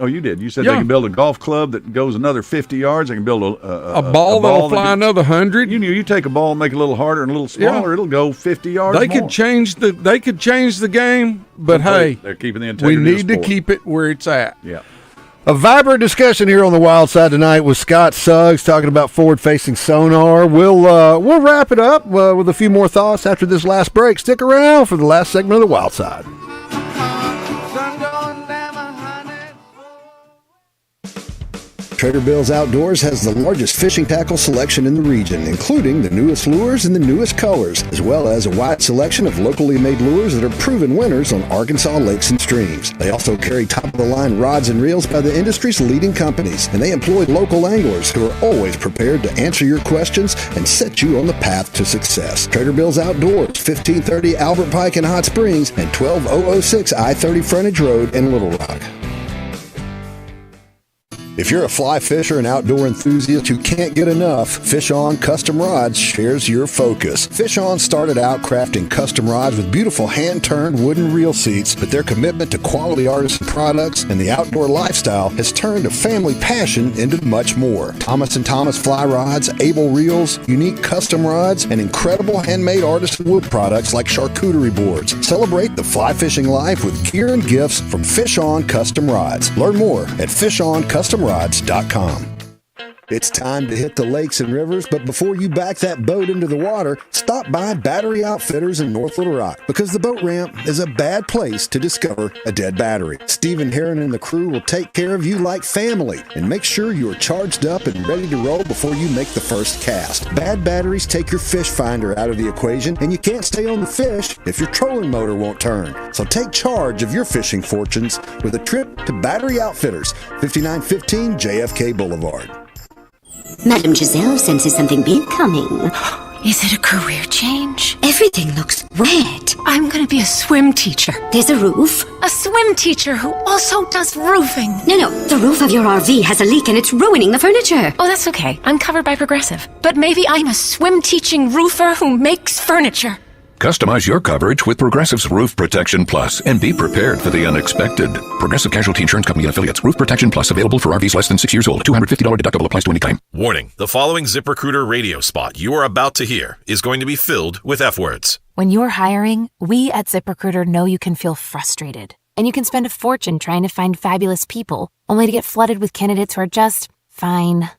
Oh, you did. You said they can build a golf club that goes another 50 yards. They can build a ball that'll fly another 100. You take a ball and make it a little harder and a little smaller, it'll go 50 yards. They could change the game, but hey, they're keeping the integrity. We need to keep it where it's at. Yeah. A vibrant discussion here on the Wild Side tonight with Scott Suggs talking about forward-facing sonar. We'll wrap it up with a few more thoughts after this last break. Stick around for the last segment of the Wild Side. Trader Bill's Outdoors has the largest fishing tackle selection in the region, including the newest lures and the newest colors, as well as a wide selection of locally made lures that are proven winners on Arkansas lakes and streams. They also carry top-of-the-line rods and reels by the industry's leading companies, and they employ local anglers who are always prepared to answer your questions and set you on the path to success. Trader Bill's Outdoors, 1530 Albert Pike in Hot Springs and 12006 I-30 Frontage Road in Little Rock. If you're a fly fisher and outdoor enthusiast who can't get enough, Fish On Custom Rods shares your focus. Fish On started out crafting custom rods with beautiful hand-turned wooden reel seats, but their commitment to quality artisan products and the outdoor lifestyle has turned a family passion into much more. Thomas & Thomas fly rods, Able reels, unique custom rods, and incredible handmade artisan wood products like charcuterie boards. Celebrate the fly fishing life with gear and gifts from Fish On Custom Rods. Learn more at FishOnCustomRods.com. It's time to hit the lakes and rivers, but before you back that boat into the water, stop by Battery Outfitters in North Little Rock, because the boat ramp is a bad place to discover a dead battery. Stephen Heron and the crew will take care of you like family and make sure you're charged up and ready to roll before you make the first cast. Bad batteries take your fish finder out of the equation, and you can't stay on the fish if your trolling motor won't turn. So take charge of your fishing fortunes with a trip to Battery Outfitters, 5915 JFK Boulevard. Madam Giselle senses something big coming. Is it a career change? Everything looks red. I'm going to be a swim teacher. There's a roof. A swim teacher who also does roofing. No, the roof of your RV has a leak and it's ruining the furniture. Oh, that's okay. I'm covered by Progressive. But maybe I'm a swim teaching roofer who makes furniture. Customize your coverage with Progressive's Roof Protection Plus and be prepared for the unexpected. Progressive Casualty Insurance Company and Affiliates. Roof Protection Plus available for RVs less than 6 years old. $250 deductible applies to any claim. Warning, the following ZipRecruiter radio spot you are about to hear is going to be filled with F words. When you're hiring, we at ZipRecruiter know you can feel frustrated. And you can spend a fortune trying to find fabulous people, only to get flooded with candidates who are just fine.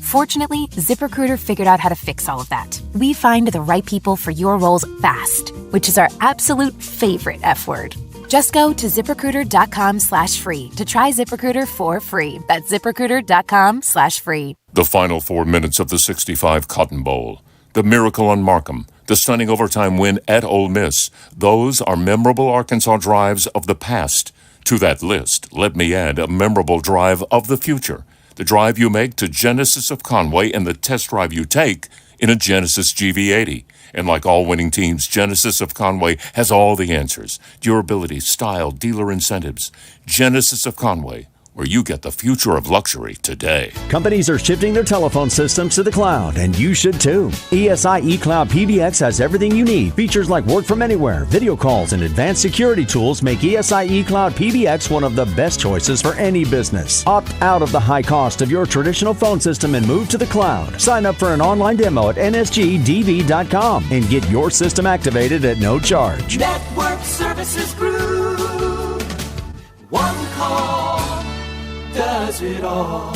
Fortunately, ZipRecruiter figured out how to fix all of that. We find the right people for your roles fast, which is our absolute favorite F word. Just go to ZipRecruiter.com/free to try ZipRecruiter for free. That's ZipRecruiter.com/free. The final 4 minutes of the 65 Cotton Bowl. The miracle on Markham. The stunning overtime win at Ole Miss. Those are memorable Arkansas drives of the past. To that list, let me add a memorable drive of the future. The drive you make to Genesis of Conway and the test drive you take in a Genesis GV80. And like all winning teams, Genesis of Conway has all the answers. Durability, style, dealer incentives. Genesis of Conway, where you get the future of luxury today. Companies are shifting their telephone systems to the cloud, and you should too. ESI eCloud PBX has everything you need. Features like work from anywhere, video calls, and advanced security tools make ESI eCloud PBX one of the best choices for any business. Opt out of the high cost of your traditional phone system and move to the cloud. Sign up for an online demo at nsgdv.com and get your system activated at no charge. Network Services Group. One call does it all.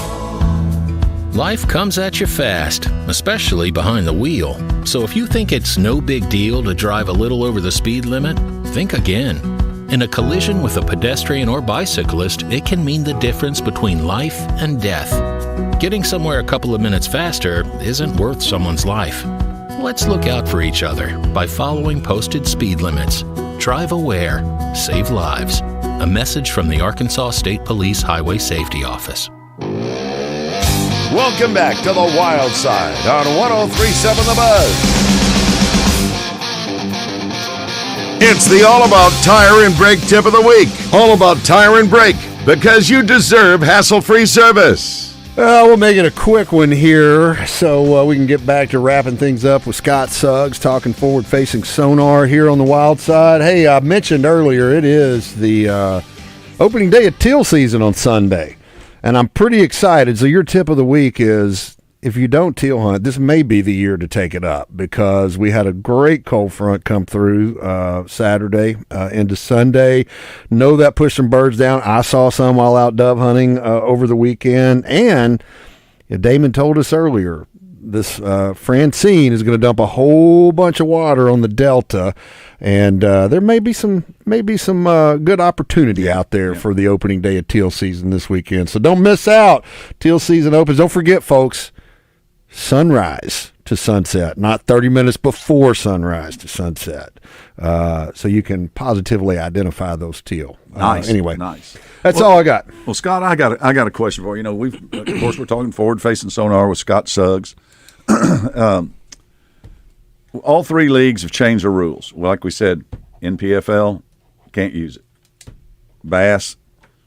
Life comes at you fast, especially behind the wheel. So if you think it's no big deal to drive a little over the speed limit, think again. In a collision with a pedestrian or bicyclist, it can mean the difference between life and death. Getting somewhere a couple of minutes faster isn't worth someone's life. Let's look out for each other by following posted speed limits. Drive aware, save lives. A message from the Arkansas State Police Highway Safety Office. Welcome back to the Wild Side on 103.7 The Buzz. It's the All About Tire and Brake tip of the week. All about tire and brake, because you deserve hassle-free service. We'll make it a quick one here so we can get back to wrapping things up with Scott Suggs talking forward-facing sonar here on the Wild Side. Hey, I mentioned earlier it is the opening day of teal season on Sunday, and I'm pretty excited. So your tip of the week is, if you don't teal hunt, this may be the year to take it up, because we had a great cold front come through Saturday into Sunday. Know that pushed some birds down. I saw some while out dove hunting over the weekend. And Damon told us earlier, this Francine is going to dump a whole bunch of water on the Delta, and there may be some good opportunity out there for the opening day of teal season this weekend. So don't miss out. Teal season opens. Don't forget, folks, sunrise to sunset, not 30 minutes before sunrise to sunset. So you can positively identify those teal. Nice. Anyway, nice. That's all I got. Well, Scott, I got a question for you. We've of course we're talking forward-facing sonar with Scott Suggs. All three leagues have changed their rules. Well, like we said, NPFL can't use it. Bass,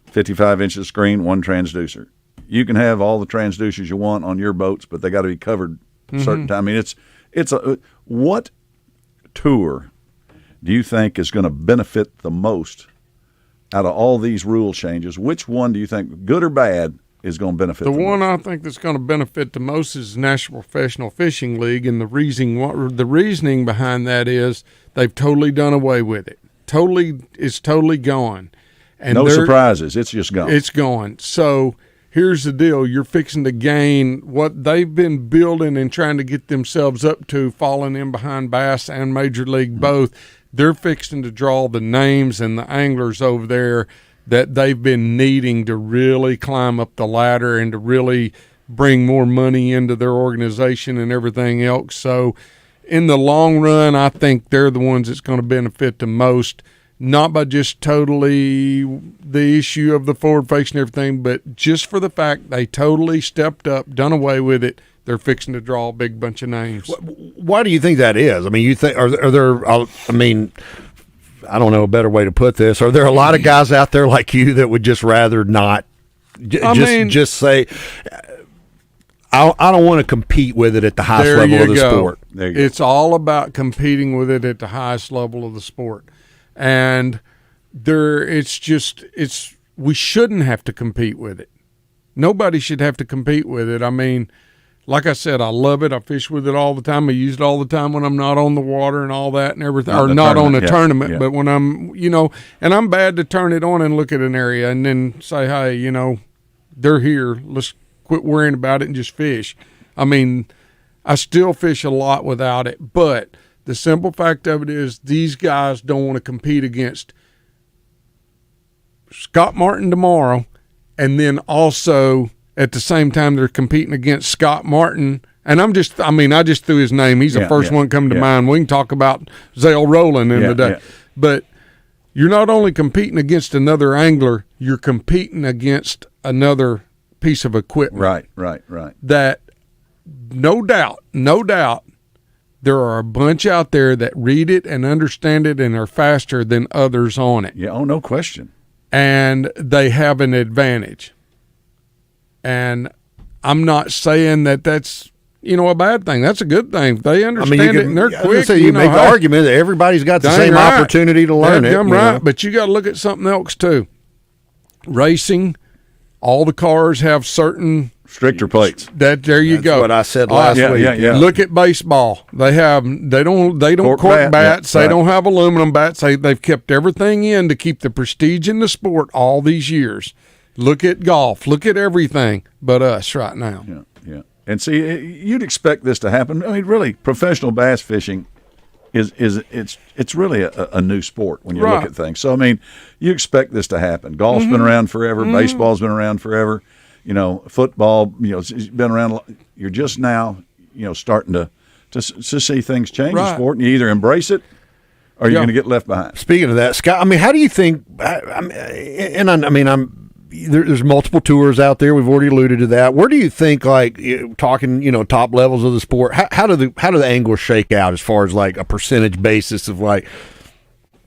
55 inches of screen, one transducer. You can have all the transducers you want on your boats, but they got to be covered a certain time. I mean, what tour do you think is going to benefit the most out of all these rule changes? Which one do you think, good or bad, is going to benefit the one most? I think that's going to benefit the most is the National Professional Fishing League, and the reasoning behind that is they've totally done away with it. It's totally gone. And no surprises. It's just gone. It's gone. So here's the deal. You're fixing to gain what they've been building and trying to get themselves up to, falling in behind Bass and Major League both. They're fixing to draw the names and the anglers over there that they've been needing to really climb up the ladder and to really bring more money into their organization and everything else. So in the long run, I think they're the ones that's going to benefit the most, not by just totally the issue of the forward-facing and everything, but just for the fact they totally stepped up, done away with it. They're fixing to draw a big bunch of names. Why do you think that is? I mean, you think are there? I mean, I don't know a better way to put this. Are there a lot of guys out there like you that would just rather not just say, I don't want to compete with it at the highest level of the sport? It's all about competing with it at the highest level of the sport, and we shouldn't have to compete with it. Nobody should have to compete with it. I mean, like I said, I love it. I fish with it all the time. I use it all the time when I'm not on the water and all that and everything, or not on a tournament. Yeah. But when I'm, and I'm bad to turn it on and look at an area and then say, hey, they're here. Let's quit worrying about it and just fish. I mean, I still fish a lot without it. But the simple fact of it is these guys don't want to compete against Scott Martin tomorrow, and then also at the same time they're competing against Scott Martin. And I just threw his name. He's the first one coming to mind. We can talk about Zale Rowland in the day. Yeah. But you're not only competing against another angler, you're competing against another piece of equipment. Right. That no doubt, there are a bunch out there that read it and understand it and are faster than others on it. Yeah, no question. And they have an advantage. And I'm not saying that that's, a bad thing. That's a good thing. They understand it and they're quick. So you make the argument that everybody's got the same opportunity to learn it. I'm right, but you got to look at something else too. Racing, all the cars have certain stricter plates. There you go. That's what I said last week. Yeah. Look at baseball. They don't cork bats. They don't have aluminum bats. They've kept everything in to keep the prestige in the sport all these years. Look at golf. Look at everything but us right now. Yeah. And see, you'd expect this to happen. I mean, really, professional bass fishing it's really a new sport when you look at things. So I mean, you expect this to happen. Golf's been around forever. Baseball's been around forever. Football, it's been around. You're just now, starting to see things change in the sport, and you either embrace it or you're going to get left behind. Speaking of that, Scott, I mean, how do you think? There's multiple tours out there. We've already alluded to that. Where do you think, talking, top levels of the sport? How do the anglers shake out as far as like a percentage basis of like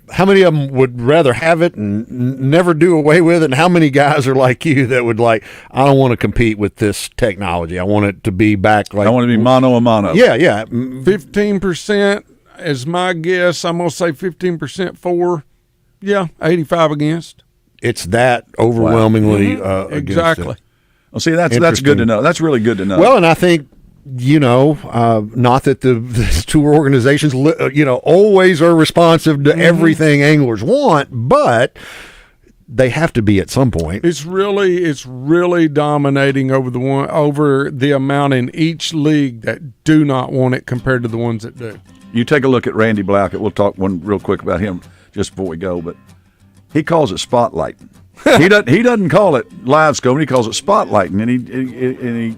how many of them would rather have it and never do away with it, and how many guys are like you that would I don't want to compete with this technology. I want it to be back I want to be mano a mano. Yeah. 15% is my guess. I'm gonna say 15% for. 85 against. It's that overwhelmingly exactly. Well, see, that's good to know. That's really good to know. Well, and I think not that the tour organizations always are responsive to everything anglers want, but they have to be at some point. It's really dominating over the amount in each league that do not want it compared to the ones that do. You take a look at Randy Blackett. We'll talk one real quick about him just before we go, but he calls it spotlighting. he doesn't call it live scoping. He calls it spotlighting, and he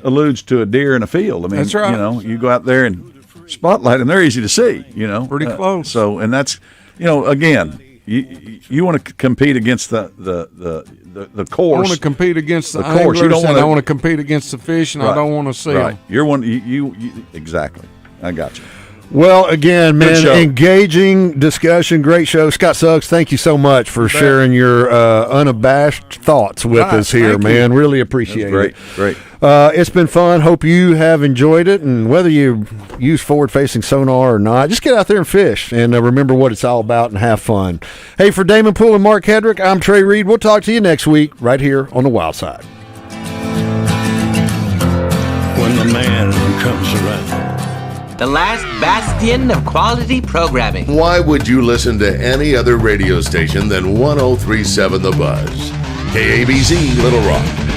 alludes to a deer in a field. I mean, that's right. You go out there and spotlight them; they're easy to see. Pretty close. So, and that's again, you want to compete against the course. I want to compete against the course. I want to compete against the fish, and I don't want to see them. You're one. You exactly. I got you. Well, again, man, engaging discussion, great show. Scott Suggs, thank you so much for sharing your unabashed thoughts with us here, man. Really appreciate it. Great. It's been fun. Hope you have enjoyed it. And whether you use forward-facing sonar or not, just get out there and fish and remember what it's all about and have fun. Hey, for Damon Poole and Mark Hedrick, I'm Trey Reid. We'll talk to you next week right here on The Wild Side. When the man comes around. The last bastion of quality programming. Why would you listen to any other radio station than 103.7 The Buzz? KABZ, Little Rock.